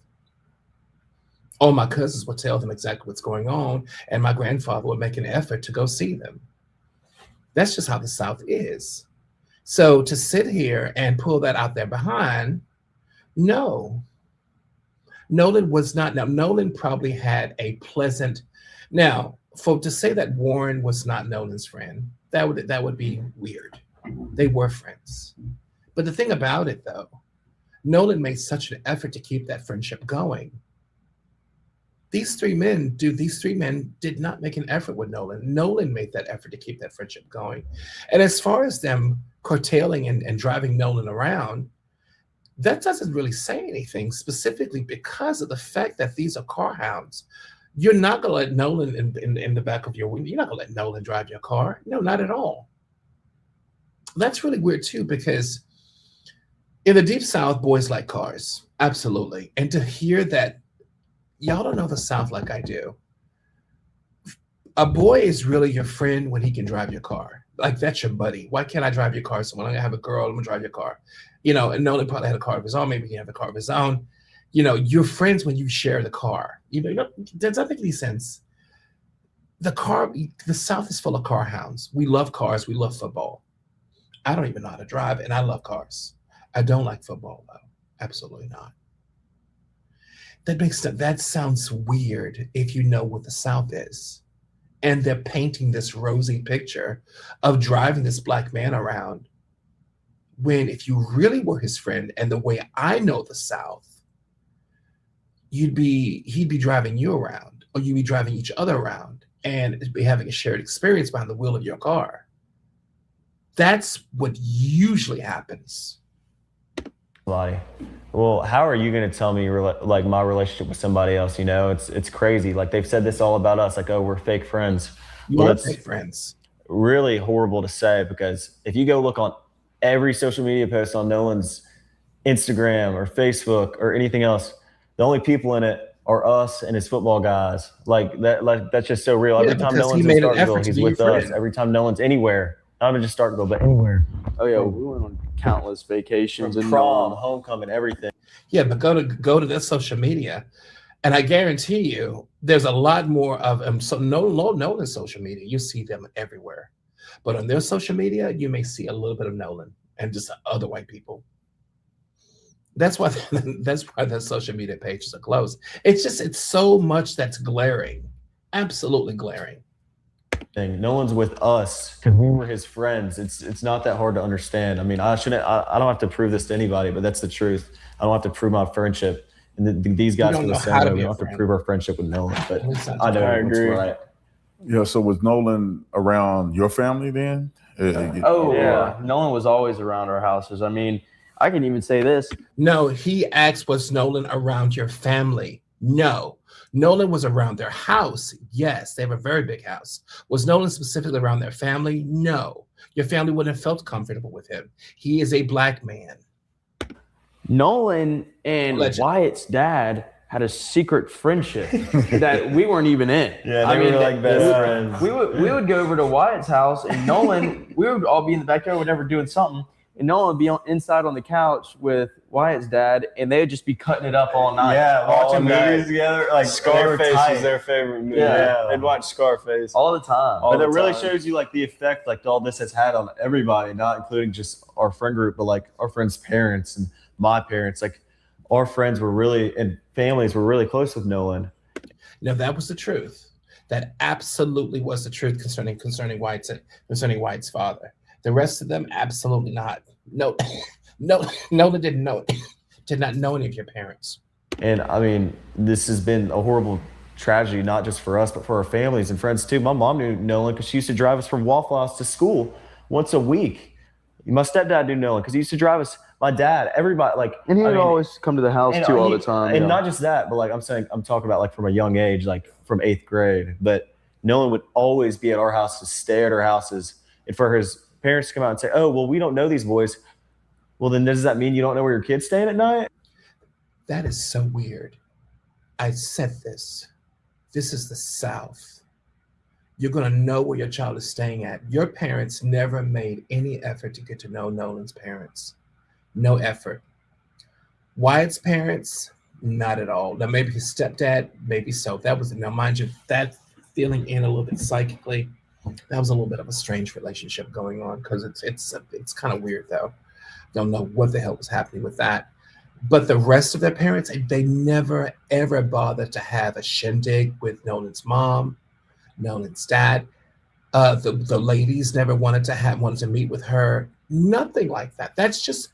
All my cousins would tell them exactly what's going on, and my grandfather would make an effort to go see them. That's just how the South is. So to sit here and pull that out there behind, no. Nolan was not. Now, Nolan probably had a pleasant. Now, to say that Warren was not Nolan's friend, that would be weird. They were friends. But the thing about it, though, Nolan made such an effort to keep that friendship going. These three men did not make an effort with Nolan. Nolan made that effort to keep that friendship going. And as far as them curtailing and driving Nolan around, that doesn't really say anything, specifically because of the fact that these are car hounds. You're not going to let Nolan in the back of your window. You're not going to let Nolan drive your car. No, not at all. That's really weird, too, because in the Deep South, boys like cars. Absolutely. And to hear that, y'all don't know the South like I do. A boy is really your friend when he can drive your car. Like, that's your buddy. Why can't I drive your car? So when I have a girl, I'm going to drive your car. And Nolan probably had a car of his own. Maybe he had a car of his own. You're friends when you share the car. Does that make any sense? The South is full of car hounds. We love cars. We love football. I don't even know how to drive, and I love cars. I don't like football, though. Absolutely not. That sounds weird if you know what the South is. And they're painting this rosy picture of driving this black man around, when if you really were his friend, and the way I know the South, he'd be driving you around, or you'd be driving each other around, and be having a shared experience behind the wheel of your car. That's what usually happens. Well, how are you going to tell me like my relationship with somebody else? You know, it's crazy. Like they've said this all about us, like, oh, we're fake friends. We're fake friends. Really horrible to say, because if you go look on every social media post on Nolan's Instagram or Facebook or anything else, the only people in it are us and his football guys. Like that's just so real. Every time Nolan's in Starkville, he's with us. Every time Nolan's anywhere, not just Starkville, but anywhere. Oh yeah, we went on countless vacations and prom, homecoming, everything. Yeah, but go to their social media, and I guarantee you, there's a lot more of so Nolan's social media. You see them everywhere, but on their social media, you may see a little bit of Nolan and just other white people. That's why their social media pages are closed. It's so much that's glaring, absolutely glaring. Nolan's with us because we were his friends. It's not that hard to understand. I mean, I don't have to prove this to anybody, but that's the truth. I don't have to prove my friendship, and these guys feel the same way. We don't have to prove our friendship with Nolan, but I know I agree. Right. Yeah. So was Nolan around your family then? Yeah, Nolan was always around our houses. I mean, I can even say this. No, he asked, was Nolan around your family? No. Nolan was around their house. Yes, they have a very big house. Was Nolan specifically around their family? No. Your family wouldn't have felt comfortable with him. He is a black man. Nolan and Wyatt's dad had a secret friendship that we weren't even in. Yeah, they were like best friends. We would go over to Wyatt's house, and Nolan, we would all be in the backyard, whatever, doing something. And Nolan would be inside on the couch with Wyatt's dad, and they would just be cutting it up all night. Yeah, watching movies together. Like Scarface is their favorite movie. Yeah, they'd watch Scarface all the time. But it really shows you like the effect like all this has had on everybody, not including just our friend group, but like our friends' parents and my parents. Like our friends were really, and families were really close with Nolan. No, that was the truth. That absolutely was the truth concerning Wyatt's father. The rest of them, absolutely not. No, Nolan didn't know it. Did not know any of your parents. And I mean, this has been a horrible tragedy, not just for us, but for our families and friends too. My mom knew Nolan because she used to drive us from Waffle House to school once a week. My stepdad knew Nolan because he used to drive us. My dad, everybody, like, and he would always come to the house too all the time. And not just that, but like I'm talking about like from a young age, like from 8th grade. But Nolan would always be at our house to stay at our houses, and for his parents to come out and say, oh, well, we don't know these boys. Well, then does that mean you don't know where your kid's staying at night? That is so weird. I said this. This is the South. You're going to know where your child is staying at. Your parents never made any effort to get to know Nolan's parents. No effort. Wyatt's parents, not at all. Now, maybe his stepdad, maybe so. Now, mind you, that feeling in a little bit psychically, that was a little bit of a strange relationship going on, because it's kind of weird though. Don't know what the hell was happening with that. But the rest of their parents, they never ever bothered to have a shindig with Nolan's mom, Nolan's dad. The ladies never wanted to meet with her. Nothing like that. This is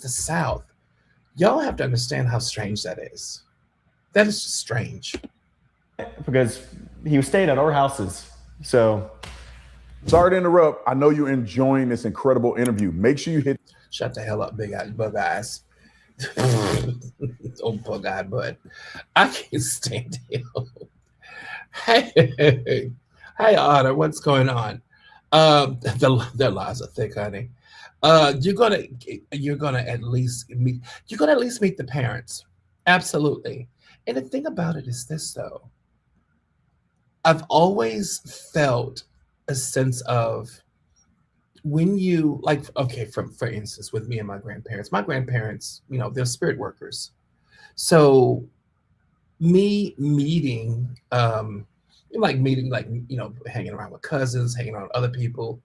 the South. Y'all have to understand how strange that is. That is just strange. Because he was staying at our houses. So, sorry to interrupt. I know you're enjoying this incredible interview. Make sure you hit. Shut the hell up, bug eyes. Old bug eye bud. I can't stand him. Hey, Otter, what's going on? Their lies are thick, honey. You're gonna at least meet the parents. Absolutely. And the thing about it is this, though. I've always felt a sense of when you, like, okay, for instance, with me and my grandparents, they're spirit workers. So me meeting like meeting, like, hanging around with cousins, hanging around with other people.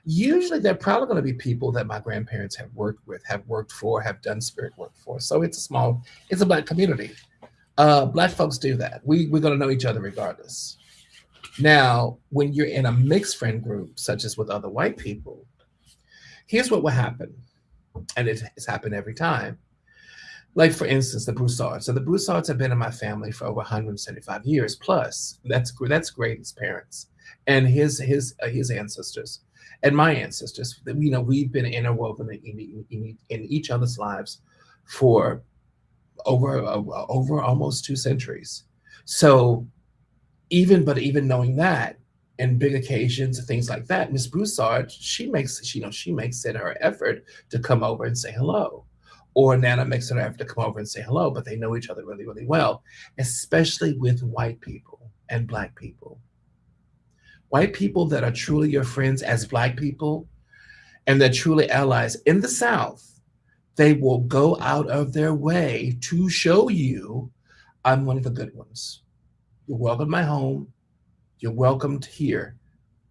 Usually they're probably going to be people that my grandparents have worked with, have worked for, have done spirit work for. So it's a Black community. Black folks do that. We're going to know each other regardless. Now, when you're in a mixed friend group, such as with other white people, here's what will happen. And it's happened every time. Like, for instance, the Broussards. So the Broussards have been in my family for over 175 years plus. That's Grady's parents and his ancestors and my ancestors. We've been interwoven in each other's lives for over almost 2 centuries. So even knowing that, and big occasions and things like that, Miss Broussard, she makes it her effort to come over and say hello. Or Nana makes it her effort to come over and say hello, but they know each other really, really well, especially with white people and Black people. White people that are truly your friends as Black people, and they're truly allies in the South, they will go out of their way to show you, I'm one of the good ones. You're welcome to my home. You're welcomed here.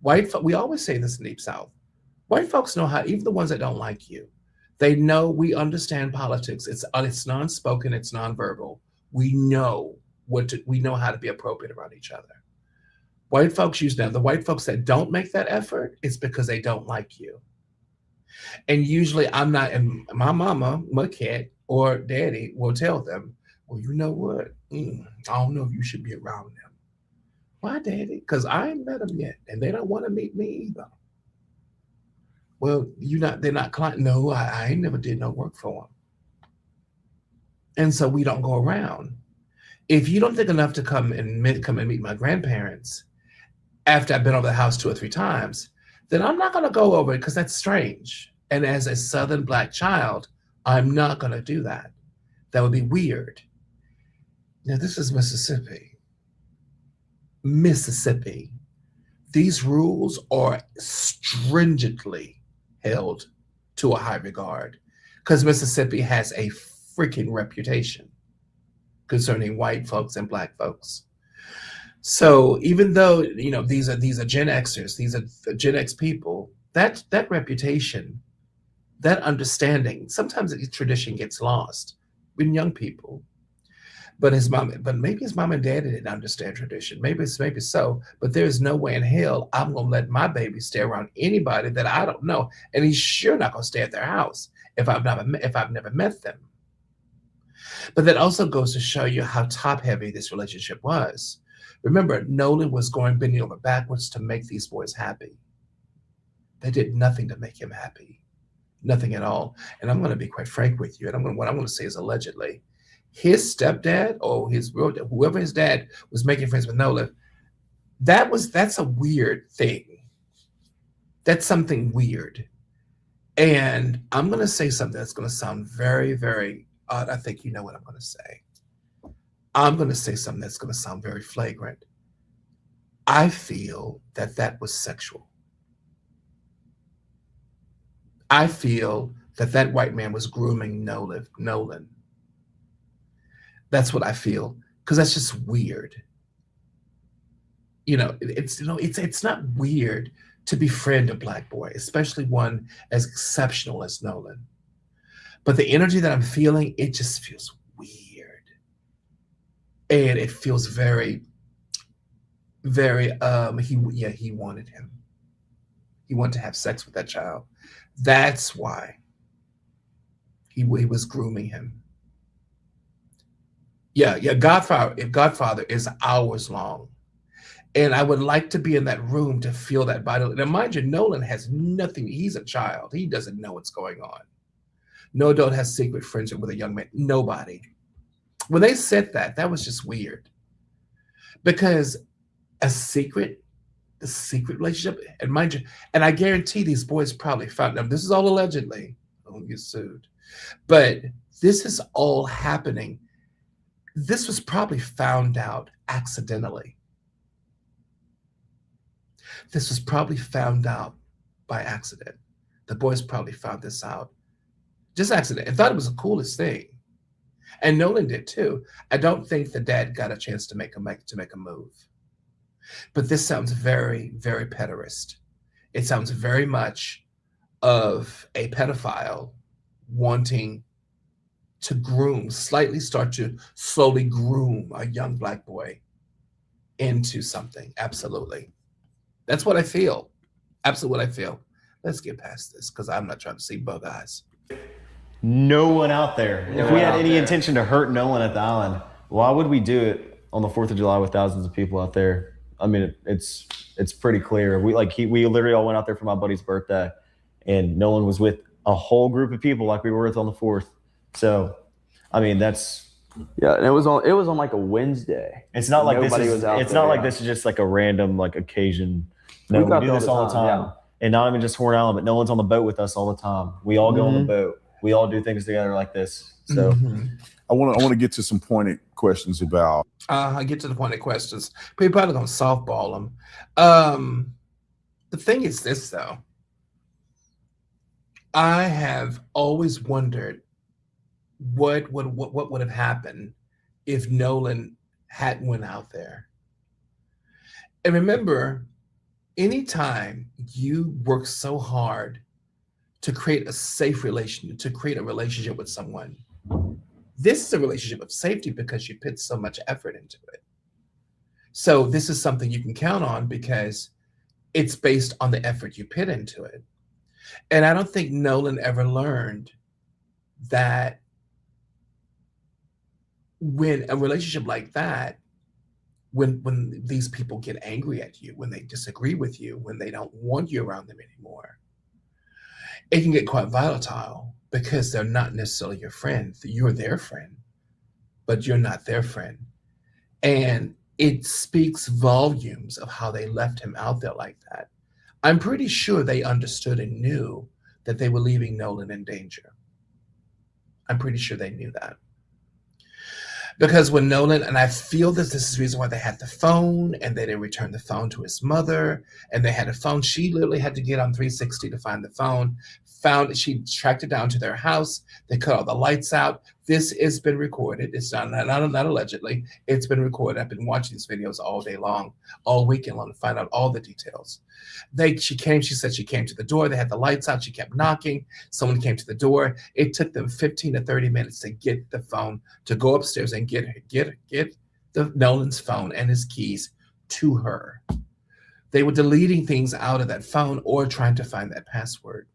We always say this in Deep South. White folks know how, even the ones that don't like you, they know we understand politics. It's non-spoken, it's non-verbal. We know how to be appropriate around each other. White folks the white folks that don't make that effort, it's because they don't like you. And usually and my mama, my cat, or daddy will tell them, well, you know what? I don't know if you should be around them. Why, daddy? Because I ain't met them yet, and they don't want to meet me either. Well, they're not client. No, I ain't never did no work for them. And so we don't go around. If you don't think enough to come and meet my grandparents after I've been over the house 2 or 3 times, then I'm not going to go over it because that's strange. And as a Southern Black child, I'm not going to do that. That would be weird. Now, this is Mississippi. These rules are stringently held to a high regard because Mississippi has a freaking reputation concerning white folks and Black folks. So even though these are Gen Xers, these are Gen X people, that reputation, that understanding, sometimes the tradition gets lost in young people. But maybe his mom and dad didn't understand tradition. Maybe so. But there's no way in hell I'm gonna let my baby stay around anybody that I don't know, and he's sure not gonna stay at their house if I've never met them. But that also goes to show you how top heavy this relationship was. Remember, Nolan was bending over backwards to make these boys happy. They did nothing to make him happy, nothing at all. And I'm gonna be quite frank with you. And what I'm gonna say is allegedly. His stepdad or whoever his dad was making friends with Nolan, that's a weird thing. That's something weird. And I'm going to say something that's going to sound very, very odd. I think you know what I'm going to say. I'm going to say something that's going to sound very flagrant. I feel that was sexual. I feel that white man was grooming Nolan. That's what I feel, because that's just weird. It's not weird to befriend a Black boy, especially one as exceptional as Nolan. But the energy that I'm feeling, it just feels weird. And it feels very, very, he wanted him. He wanted to have sex with that child. That's why he was grooming him. Yeah, Godfather is hours long. And I would like to be in that room to feel that body. Now, mind you, Nolan has nothing. He's a child. He doesn't know what's going on. No adult has secret friendship with a young man. Nobody. When they said that was just weird. Because the secret relationship, and mind you, and I guarantee these boys probably found them. This is all allegedly. I won't get sued. But this is all happening. This was probably found out accidentally. This was probably found out by accident. The boys probably found this out. Just accident. And thought it was the coolest thing. And Nolan did too. I don't think the dad got a chance to make a move. But this sounds very, very pederast. It sounds very much of a pedophile wanting to start to slowly groom a young Black boy into something. Absolutely. That's what I feel. Absolutely what I feel. Let's get past this because I'm not trying to see bug eyes. No one out there. If we had any intention to hurt no one at the island, why would we do it on the 4th of July with thousands of people out there? I mean, it's pretty clear. We literally all went out there for my buddy's birthday, and no one was with a whole group of people like we were with on the 4th. So, I mean, that's and it was on like a Wednesday. It's not like this is just like a random like occasion. No, we do this all the time. And not even just Horn Island, but no one's on the boat with us all the time. We all go on the boat. We all do things together like this. So I want to get to some pointed questions about. I get to the pointed questions. We're probably gonna softball them. The thing is this though. I have always wondered what would have happened if Nolan hadn't went out there. And remember, anytime you work so hard to create a safe relationship, to create a relationship with someone, this is a relationship of safety because you put so much effort into it. So this is something you can count on because it's based on the effort you put into it. And I don't think Nolan ever learned that when a relationship like that, when these people get angry at you, when they disagree with you, when they don't want you around them anymore, it can get quite volatile because they're not necessarily your friend. You're their friend, but you're not their friend. And it speaks volumes of how they left him out there like that. I'm pretty sure they understood and knew that they were leaving Nolan in danger. I'm pretty sure they knew that. Because when Nolan, and I feel that this is the reason why they had the phone and they didn't return the phone to his mother, and they had a phone. She literally had to get on 360 to find the phone. She tracked it down to their house. They cut all the lights out. This has been recorded. It's not allegedly. It's been recorded. I've been watching these videos all day long, all weekend long to find out all the details. She said she came to the door. They had the lights out. She kept knocking. Someone came to the door. It took them 15 to 30 minutes to get the phone, to go upstairs and get the Nolan's phone and his keys to her. They were deleting things out of that phone or trying to find that password.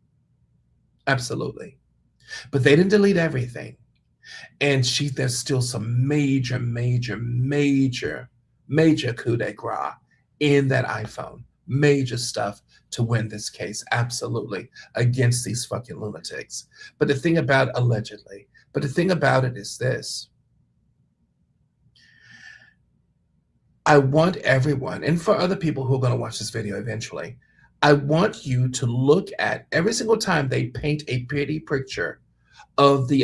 Absolutely. But they didn't delete everything. And there's still some major coup de grace in that iPhone. Major stuff to win this case. Absolutely. Against these fucking lunatics. But the thing about it is this. I want everyone, and for other people who are going to watch this video eventually, I want you to look at every single time they paint a pretty picture of the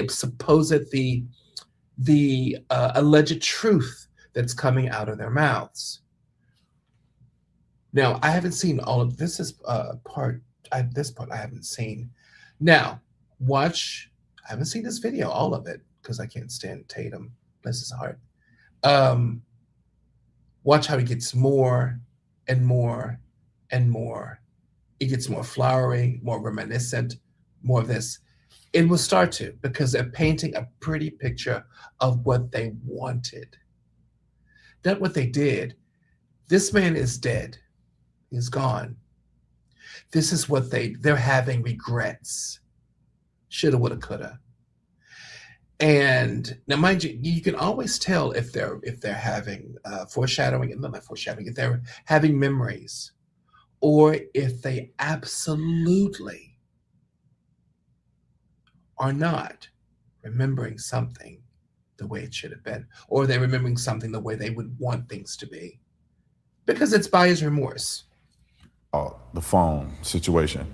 alleged truth that's coming out of their mouths. Now, I haven't seen all of this. This part I haven't seen. Now, watch. I haven't seen this video, all of it, because I can't stand Tatum. Bless his heart. Watch how he gets more and more and more. It gets more flowery, more reminiscent, more of this. It will start to, because they're painting a pretty picture of what they wanted. Not what they did. This man is dead. He's gone. This is what they're having regrets. Shoulda, woulda, coulda. And now, mind you, you can always tell if they're having foreshadowing, not foreshadowing, if they're having memories, or if they absolutely are not remembering something the way it should have been, or they're remembering something the way they would want things to be, because it's buyer's remorse. The phone situation,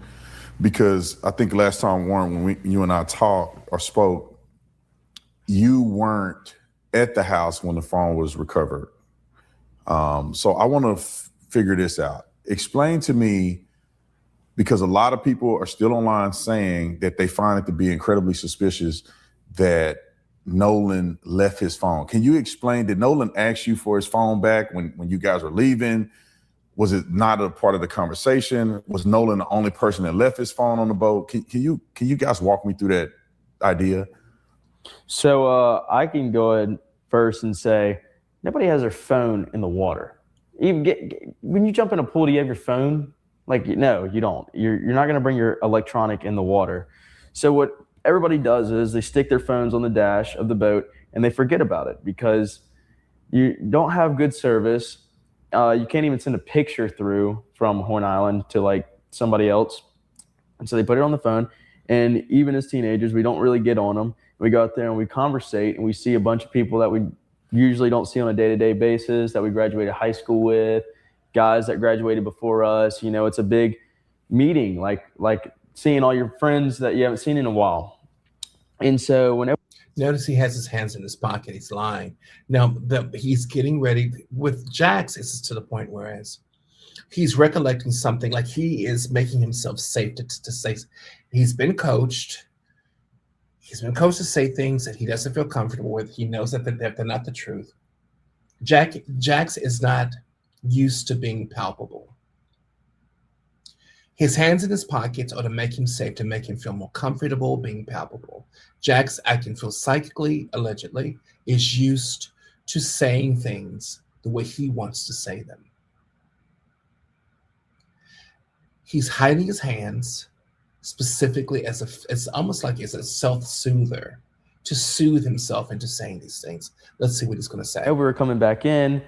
because I think last time, Warren, when you and I talked or spoke, you weren't at the house when the phone was recovered. So I want to figure this out. Explain to me, because a lot of people are still online saying that they find it to be incredibly suspicious that Nolan left his phone. Can you explain, did Nolan ask you for his phone back when you guys were leaving? Was it not a part of the conversation? Was Nolan the only person that left his phone on the boat? Can you guys walk me through that idea? So I can go ahead first and say nobody has their phone in the water. Even when you jump in a pool, do you have your phone? Like, no, you don't. You're not going to bring your electronic in the water. So what everybody does is they stick their phones on the dash of the boat and they forget about it because you don't have good service. You can't even send a picture through from Horn Island to like somebody else. And so they put it on the phone. And even as teenagers, we don't really get on them. We go out there and we conversate and we see a bunch of people that we usually don't see on a day-to-day basis that we graduated high school with, guys that graduated before us. You know, it's a big meeting, like seeing all your friends that you haven't seen in a while. And so whenever notice he has his hands in his pocket, he's lying. Now he's getting ready. With Jax, it's to the point whereas he's recollecting something, like he is making himself safe to say. He's been coached. He's been coached to say things that he doesn't feel comfortable with. He knows that they're not the truth. Jax is not used to being palpable. His hands in his pockets are to make him safe, to make him feel more comfortable being palpable. Jax, I can feel psychically, allegedly, is used to saying things the way he wants to say them. He's hiding his hands specifically it's almost like it's a self-soother to soothe himself into saying these things. Let's see what he's going to say. We were coming back in.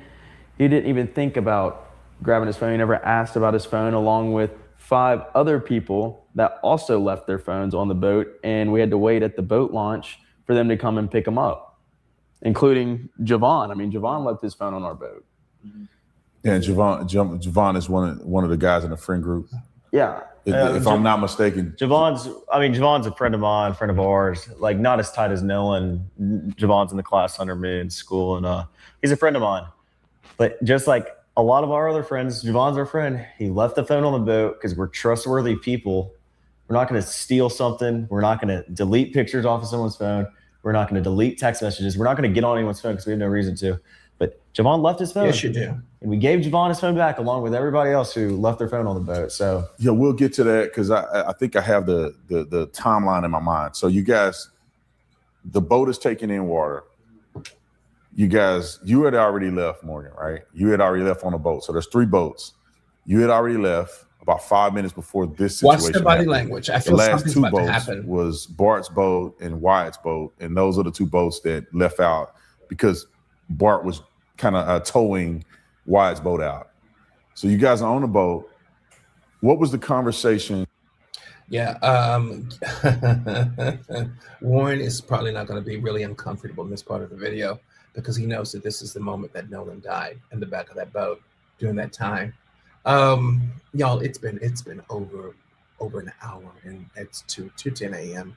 He didn't even think about grabbing his phone. He never asked about his phone, along with 5 other people that also left their phones on the boat, and we had to wait at the boat launch for them to come and pick them up, including Javon. I mean, Javon left his phone on our boat. Yeah, Javon is one of the guys in the friend group. Yeah. If I'm not mistaken. Javon's a friend of mine, friend of ours, like not as tight as Nolan. Javon's in the class under me in school, and he's a friend of mine. But just like a lot of our other friends, Javon's our friend. He left the phone on the boat because we're trustworthy people. We're not going to steal something. We're not going to delete pictures off of someone's phone. We're not going to delete text messages. We're not going to get on anyone's phone because we have no reason to. But Javon left his phone. Yes, you do. And we gave Javon his phone back along with everybody else who left their phone on the boat. So yeah, we'll get to that because I think I have the timeline in my mind. So you guys, the boat is taking in water. You had already left, Morgan, right? You had already left on a boat. So there's 3 boats. You had already left about 5 minutes before this situation. Watch the body language. I feel the last 2 boats was Bart's boat and Wyatt's boat, and those are the 2 boats that left out because Bart was kind of towing Wyatt's boat out. So you guys are on the boat. What was the conversation? Yeah, Warren is probably not going to be really uncomfortable in this part of the video because he knows that this is the moment that Nolan died in the back of that boat during that time. Y'all, it's been over an hour, and it's 2:10 a.m.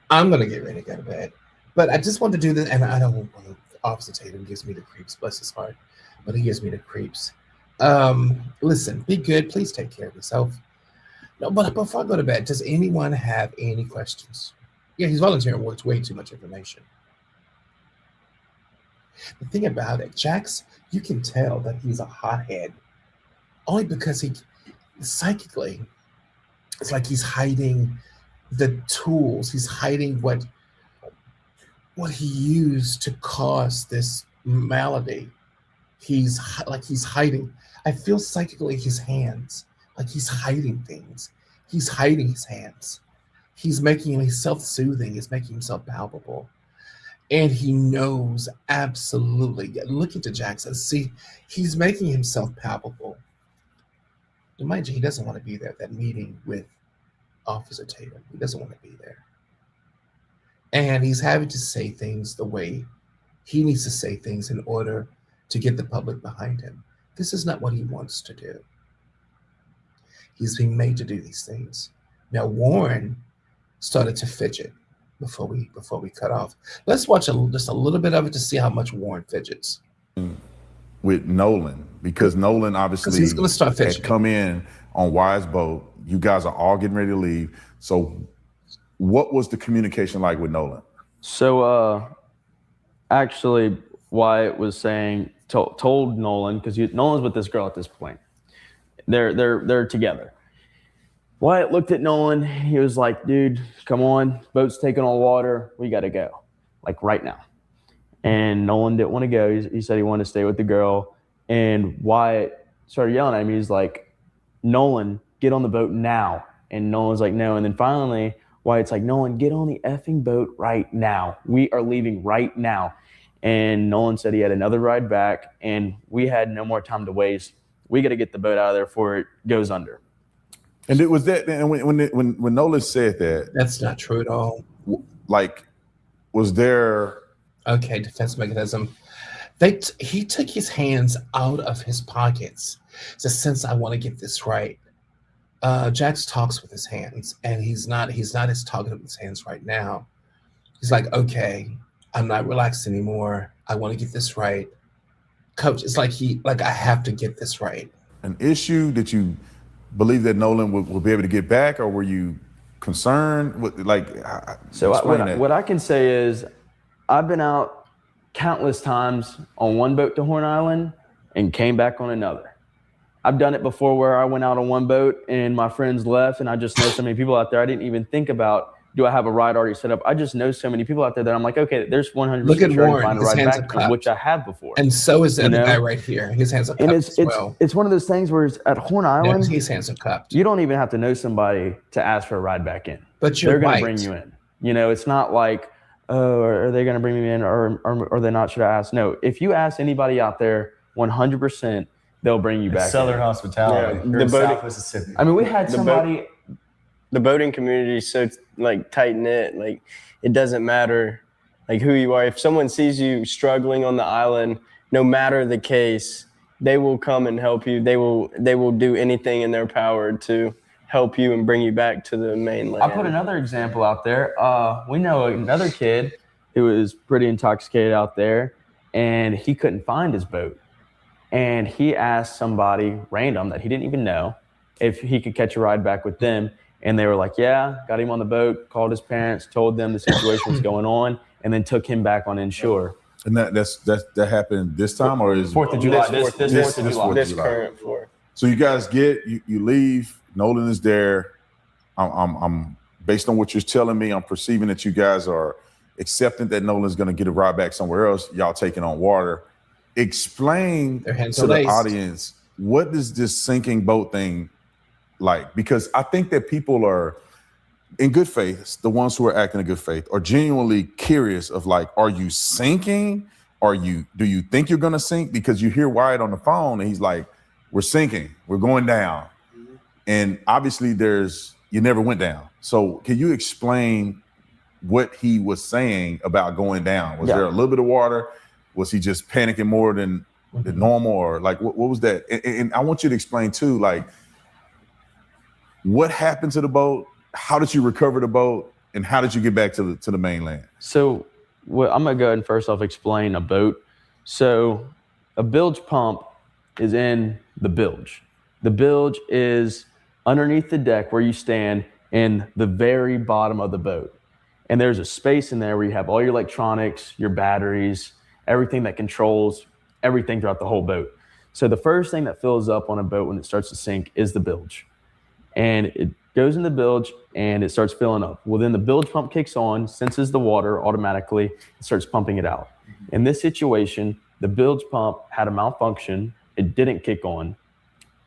I'm going to get ready to go to bed, but I just want to do this, and I don't want to. Officer Tatum gives me the creeps, bless his heart, but he gives me the creeps. Listen, be good. Please take care of yourself. No, but before I go to bed, does anyone have any questions? Yeah, he's volunteering. It's way too much information. The thing about it, Jax, you can tell that he's a hothead only because he psychically, it's like he's hiding the tools. He's hiding what he used to cause this malady. He's hiding. I feel psychically his hands, like he's hiding things. He's hiding his hands. He's making him self-soothing. He's making himself palpable. And he knows absolutely. Look into Jackson. See, he's making himself palpable. And mind you, he doesn't want to be there at that meeting with Officer Tatum. He doesn't want to be there. And he's having to say things the way he needs to say things in order to get the public behind him. This is not what he wants to do. He's being made to do these things. Now, Warren started to fidget before we cut off. Let's watch just a little bit of it to see how much Warren fidgets. With Nolan, because Nolan obviously he's going to start fidgeting. Had come in on Wyatt's boat. You guys are all getting ready to leave. So what was the communication like with Nolan? So actually Wyatt was saying, told Nolan, because Nolan's with this girl at this point. They're together. Wyatt looked at Nolan. He was like, dude, come on. Boat's taking on water. We got to go, like right now. And Nolan didn't want to go. He said he wanted to stay with the girl. And Wyatt started yelling at him. He's like, Nolan, get on the boat now. And Nolan's like, no. And then finally, Wyatt's like, Nolan, get on the effing boat right now. We are leaving right now. And Nolan said he had another ride back, and we had no more time to waste. We got to get the boat out of there before it goes under. And it was that, and when Nolan said that, that's not true at all. Like, was there? Okay, defense mechanism. He took his hands out of his pockets. So since I want to get this right, Jax talks with his hands, and he's not as talkative with his hands right now. He's like, okay, I'm not relaxed anymore. I want to get this right. Coach, it's like I have to get this right. An issue that you believe that Nolan will be able to get back, or were you concerned? What I can say is I've been out countless times on one boat to Horn Island and came back on another. I've done it before where I went out on one boat and my friends left, and I just know so many people out there. I didn't even think about, do I have a ride already set up? I just know so many people out there that I'm like, okay, there's 100% Look at sure Warren, I can find a ride back, which I have before. And so is the other guy right here. His hands are cupped as well. It's one of those things where it's at Horn Island, his hands are cupped. You don't even have to know somebody to ask for a ride back in. But they're going to bring you in. You know, it's not like, oh, are they going to bring me in or are they not? Should I ask? No. If you ask anybody out there, 100%, they'll bring you back. Southern hospitality. Yeah, the South Mississippi. I mean, we had somebody. The boating community is so like tight knit. Like it doesn't matter like who you are. If someone sees you struggling on the island, no matter the case, they will come and help you. They will do anything in their power to help you and bring you back to the mainland. I'll put another example out there. We know another kid who was pretty intoxicated out there, and he couldn't find his boat. And he asked somebody random that he didn't even know if he could catch a ride back with them. And they were like, yeah, got him on the boat, called his parents, told them the situation was going on, and then took him back on inshore. And that happened this time, or is 4th of July? This 4th of July. This current 4th. So you guys you leave. Nolan is there. I'm based on what you're telling me, I'm perceiving that you guys are accepting that Nolan's going to get a ride back somewhere else. Y'all taking on water. Explain to the audience, what is this sinking boat thing like? Because I think that people are in good faith, the ones who are acting in good faith are genuinely curious of like, are you sinking? Do you think you're gonna sink? Because you hear Wyatt on the phone and he's like, we're sinking, we're going down. Mm-hmm. And obviously you never went down. So can you explain what he was saying about going down? Was there a little bit of water? Was he just panicking more than normal, or like what was that? And I want you to explain too, like what happened to the boat? How did you recover the boat? And how did you get back to the mainland? So I'm gonna go ahead and first off explain a boat. So a bilge pump is in the bilge. The bilge is underneath the deck where you stand in the very bottom of the boat. And there's a space in there where you have all your electronics, your batteries, everything that controls everything throughout the whole boat. So the first thing that fills up on a boat when it starts to sink is the bilge. And it goes in the bilge and it starts filling up. Well, then the bilge pump kicks on, senses the water automatically, and starts pumping it out. In this situation, the bilge pump had a malfunction. It didn't kick on.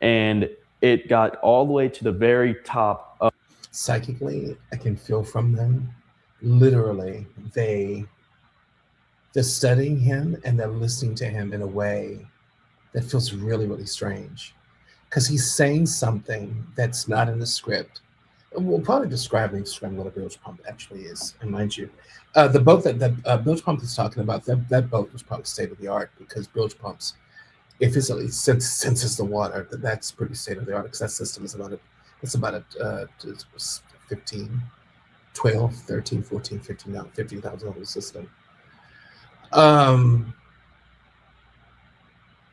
And it got all the way to the very top of. Psychically, I can feel from them, literally, they're studying him and they're listening to him in a way that feels really, really strange. Because he's saying something that's not in the script. We'll probably describing what a bilge pump actually is. And mind you, the boat that the bilge pump is talking about, that boat was probably state of the art, because bilge pumps, if it's at least senses the water, that's pretty state of the art, because that system is about a 15, 12, 13, 14, 15,000 system.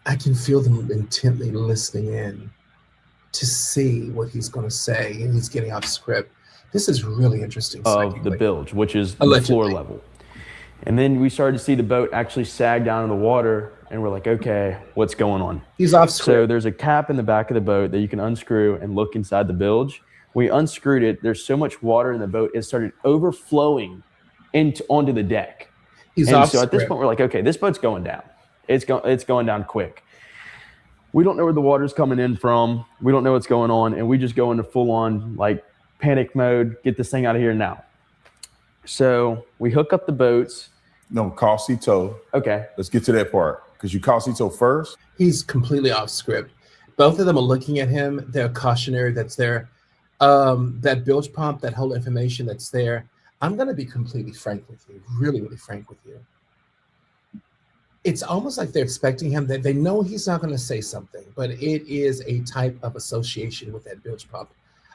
I can feel them intently listening in to see what he's going to say, and he's getting off script. This is really interesting. Of the bilge, which is the floor level. And then we started to see the boat actually sag down in the water, and we're like, okay, what's going on? He's off So script. there's a cap in the back of the boat that you can unscrew and look inside the bilge. We unscrewed it. There's so much water in the boat, it started overflowing onto the deck. He's and off so script. at this point, we're like, okay, this boat's going down. It's going down quick. We don't know where the water's coming in from. We don't know what's going on, and we just go into full-on like panic mode. Get this thing out of here now. So we hook up the boats. No, call Cito. Okay. Let's get to that part because you call Cito first. He's completely off script. Both of them are looking at him. They're cautionary that's there. That bilge pump, that whole information that's there. I'm going to be completely frank with you, really, really frank with you. It's almost like they're expecting him, that they know he's not going to say something, but it is a type of association with that bilge pump.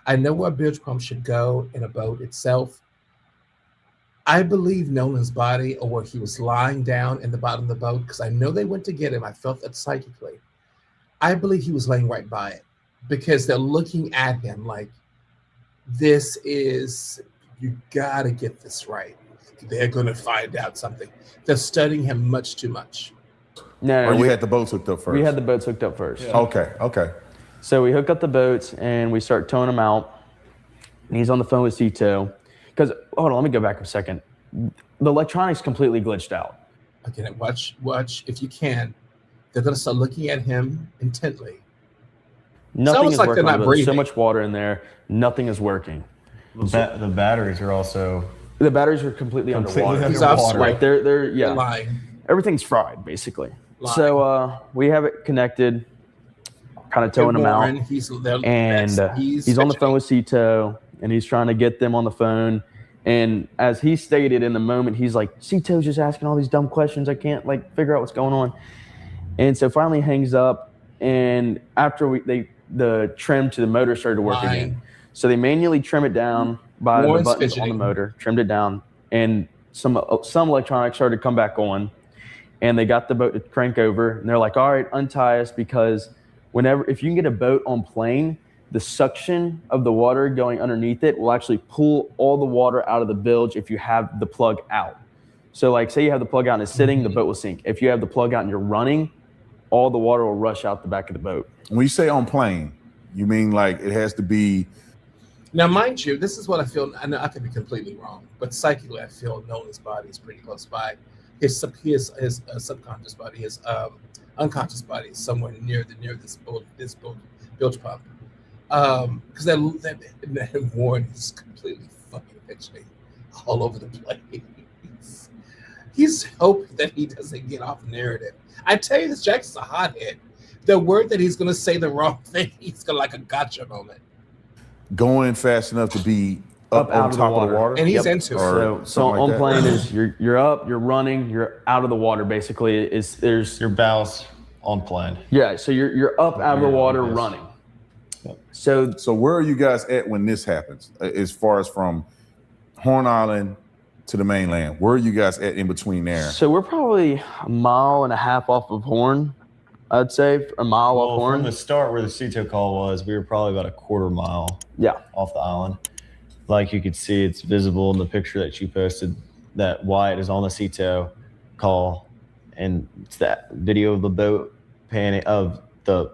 I know where a bilge pump should go in a boat itself. I believe Nolan's body, or where he was lying down in the bottom of the boat, because I know they went to get him. I felt that psychically. I believe he was laying right by it, because they're looking at him like, this is, you got to get this right. They're going to find out something. They're studying him much too much. No, we had the boats hooked up first. We had the boats hooked up first. Yeah. Okay. So we hook up the boats and we start towing him out. And he's on the phone with Cito. Because, hold on, let me go back a second. The electronics completely glitched out. Again, watch if you can. They're going to start looking at him intently. Nothing is like working. they're not There's so breathing. much water in there. Nothing is working. The batteries are also The batteries are completely underwater. He's off script. Like they're They're lying. Everything's fried basically. Lying. So we have it connected, kind of towing him out, and he's on the phone with Cito, and he's trying to get them on the phone. And as he stated in the moment, he's like, Cito's just asking all these dumb questions. I can't like figure out what's going on. And so finally hangs up. And after the trim to the motor started to work again. So they manually trim it down by the buttons on the motor, trimmed it down, and some electronics started to come back on. And they got the boat to crank over, and they're like, all right, untie us, because if you can get a boat on plane, the suction of the water going underneath it will actually pull all the water out of the bilge if you have the plug out. So like, say you have the plug out and it's sitting, the boat will sink. If you have the plug out and you're running, all the water will rush out the back of the boat. When you say on plane, you mean like it has to be. Now, mind you, this is what I feel. I know I could be completely wrong, but psychically, I feel Nolan's body is pretty close by. His subconscious body, his unconscious body is somewhere near this bilge pump. Because that Warren is completely fucking pitching all over the place. He's hoping that he doesn't get off narrative. I tell you, this Jackson's a hothead. The word that he's going to say the wrong thing, he's going to like a gotcha moment. Going fast enough to be up on top of the water. And he's into it. So on plane is you're up, you're running, you're out of the water. Basically, there's your bows on plane. Yeah, so you're up out of the water running. Yep. So where are you guys at when this happens? As far as from Horn Island to the mainland, where are you guys at in between there? So we're probably a mile and a half off of Horn. I'd say a mile off Horn. From the start where the Cito call was, we were probably about a quarter mile off the island. Like you could see, it's visible in the picture that you posted that Wyatt is on the Cito call, and it's that video of the boat panning, of the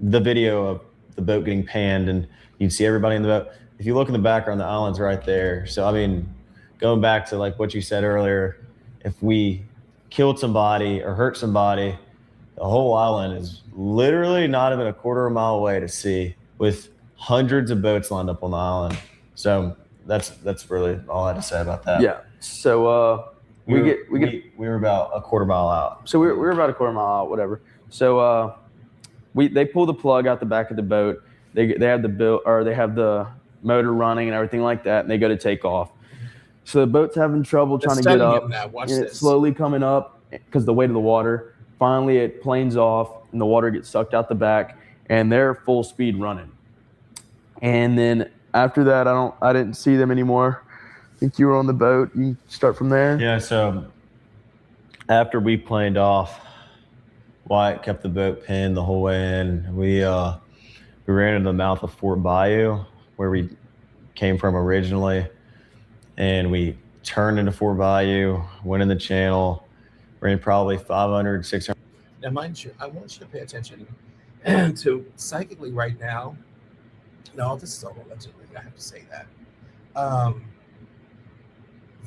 video of the boat getting panned, and you can see everybody in the boat. If you look in the background, the island's right there. So I mean, going back to like what you said earlier, if we killed somebody or hurt somebody, the whole island is literally not even a quarter of a mile away to sea, with hundreds of boats lined up on the island. So that's really all I had to say about that. Yeah. So we were about a quarter mile out. So we were about a quarter mile out, whatever. So they pull the plug out the back of the boat. They have the motor running and everything like that, and they go to take off. So the boat's having trouble trying to get up, and it's slowly coming up because the weight of the water. Finally, it planes off, and the water gets sucked out the back, and they're full speed running. And then after that, I didn't see them anymore. I think you were on the boat. You start from there. Yeah. So after we planed off, Wyatt kept the boat pinned the whole way in. We ran into the mouth of Fort Bayou, where we came from originally, and we turned into Fort Bayou, went in the channel, ran probably 500, 600. Now, mind you, I want you to pay attention to psychically right now. No, this is all allegedly. I have to say that.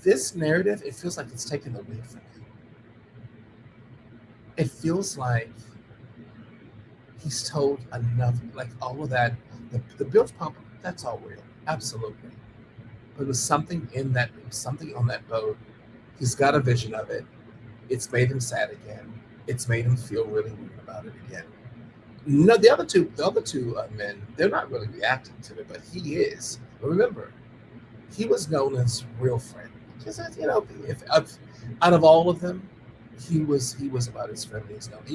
This narrative, it feels like it's taken away from him. It feels like he's told enough, like all of that. The bilge pump, that's all real, absolutely. But there's something in that, something on that boat. He's got a vision of it. It's made him sad again. It's made him feel really weird about it again. No, the other two men, they're not really reacting to it, but he is. But remember, he was Nolan's real friend. Because if out of all of them, he was about as friendly as Nolan.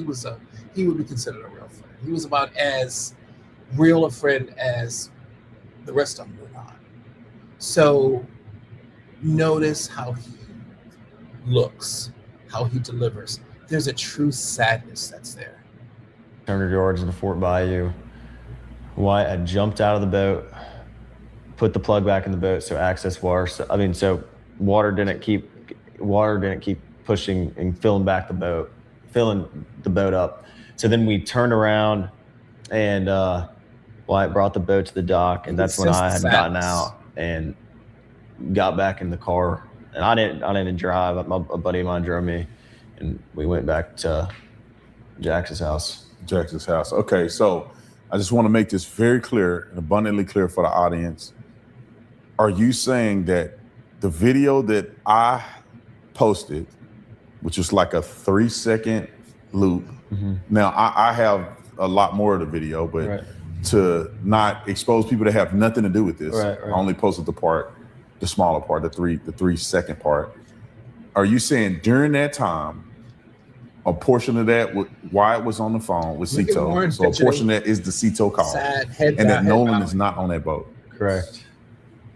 He would be considered a real friend. He was about as real a friend as the rest of them were not. So notice how he looks, how he delivers. There's a true sadness that's there. 100 yards into Fort Bayou. Wyatt had jumped out of the boat, put the plug back in the boat, so access water. So water didn't keep pushing and filling the boat up. So then we turned around, and Wyatt brought the boat to the dock, and that's when I had gotten out and got back in the car. And I didn't drive. A buddy of mine drove me, and we went back to Jax's house. Okay, so I just want to make this very clear and abundantly clear for the audience. Are you saying that the video that I posted, which is like a 3-second loop, now I have a lot more of the video, but to not expose people that have nothing to do with this, I only posted the smaller part, the 3-second part. Are you saying during that time, a portion of that, Wyatt was on the phone with Cito, so a portion of that is the Cito call, and that Nolan is not on that boat? Correct.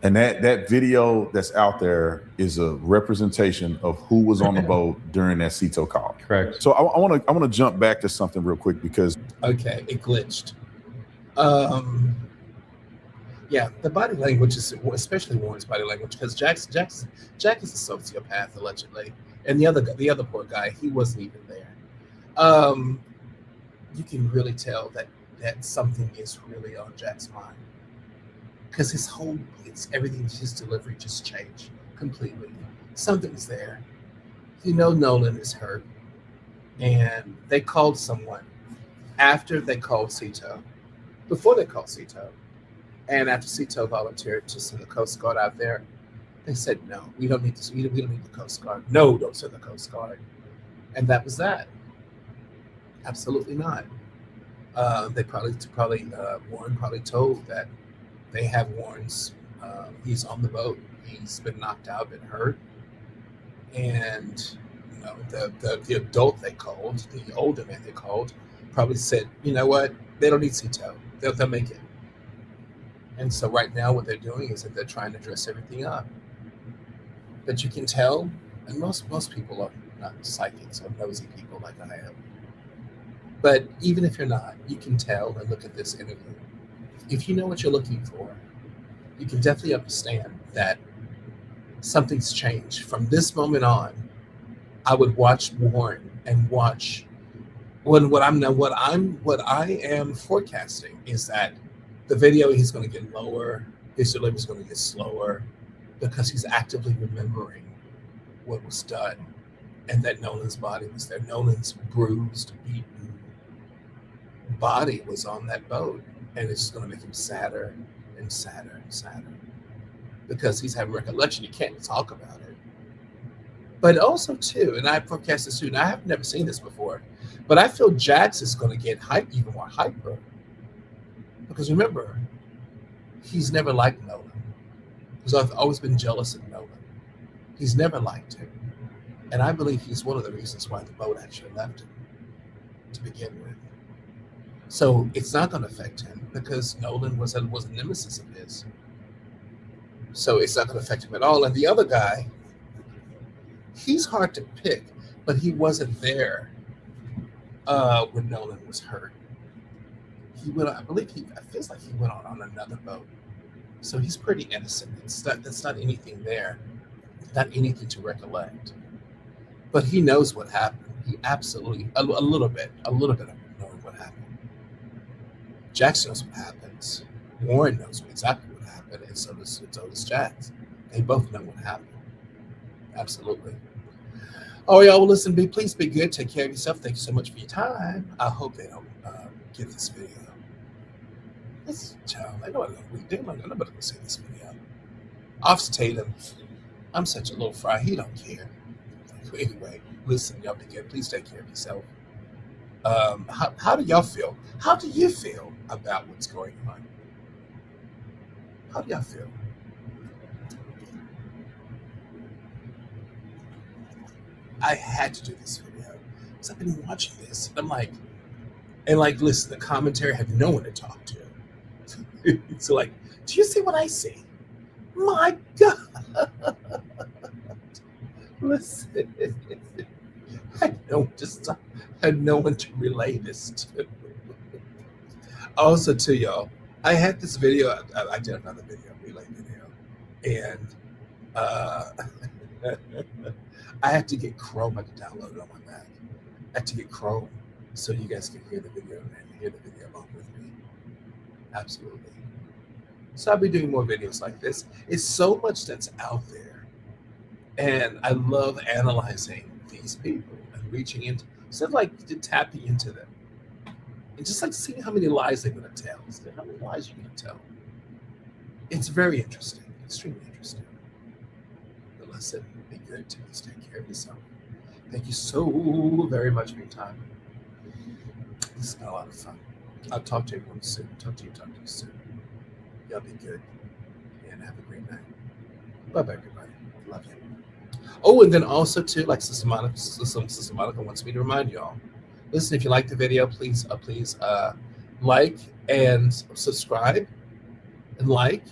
And that video that's out there is a representation of who was on the boat during that Cito call. Correct. So I want to jump back to something real quick because it glitched. Yeah, the body language is, especially Warren's body language, because Jack is a sociopath allegedly, and the other poor guy, he wasn't even there. You can really tell that something is really on Jack's mind, because his delivery just changed completely. Something's there. Nolan is hurt, and they called someone after they called Cito, before they called Cito. And after Cito volunteered to send the Coast Guard out there, they said, no, we don't need the Coast Guard. No, don't send the Coast Guard. And that was that. Absolutely not. Warren probably told that they have Warren's, he's on the boat. He's been knocked out, been hurt. And, the adult they called, the older man they called, probably said, you know what, they don't need Cito. They'll make it. And so right now what they're doing is that they're trying to dress everything up. But you can tell, and most people are not psychics or nosy people like I am. But even if you're not, you can tell and look at this interview. If you know what you're looking for, you can definitely understand that something's changed. From this moment on, I would watch Warren and watch what I am forecasting is that the video, he's going to get lower, his delivery is going to get slower, because he's actively remembering what was done, and that Nolan's body was there. Nolan's bruised, beaten body was on that boat, and it's just going to make him sadder and sadder and sadder, because he's having recollection. You can't talk about it. But also, too, and I forecast this too, and I have never seen this before, but I feel Jax is going to get even more hyper. Because remember, he's never liked Nolan. He's always been jealous of Nolan. He's never liked him. And I believe he's one of the reasons why the boat actually left him to begin with. So it's not going to affect him, because Nolan was a nemesis of his. So it's not going to affect him at all. And the other guy, he's hard to pick, but he wasn't there when Nolan was hurt. It feels like he went on another boat. So he's pretty innocent. That's not anything there. not anything to recollect. But he knows what happened. He absolutely, a little bit of knowing what happened. Jackson knows what happens. Warren knows exactly what happened, and so does Jax. They both know what happened. Absolutely. Oh, y'all, well, listen, please be good. Take care of yourself. Thank you so much for your time. I hope they don't get this video. This child, I know they're not going to see this video. Officer Tatum, I'm such a little fry. He don't care. Anyway, listen, y'all be good. Please take care of yourself. How do y'all feel? How do you feel about what's going on? How do y'all feel? I had to do this video because I've been watching this. I'm like, listen, the commentary had no one to talk to. So like, do you see what I see? My God. Listen, I had no one to relay this to. Also, to y'all, I had this video. I did another video, relay video, and I had to get Chrome. I had to download it on my Mac. I had to get Chrome so you guys can hear the video and hear the video along with me. Absolutely. So I'll be doing more videos like this. It's so much that's out there. And I love analyzing these people and reaching into, instead of like tapping into them. And just like seeing how many lies they're going to tell. How many lies you're going to tell. It's very interesting. Extremely interesting. But listen, be good to me. Take care of yourself. Thank you so very much for your time. This has been a lot of fun. I'll talk to everyone soon. Talk to you soon. Y'all be good. And have a great night. Bye-bye, everybody. Love you. Oh, and then also too, like Sister Monica wants me to remind y'all. Listen, if you like the video, please like and subscribe and like.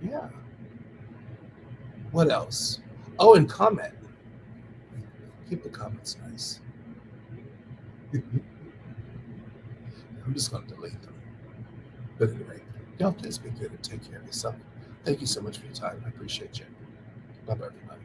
Yeah. What else? Oh, and comment. Keep the comments nice. I'm just going to delete them. But anyway, y'all please be good and take care of yourself. Thank you so much for your time. I appreciate you. Bye-bye, everybody.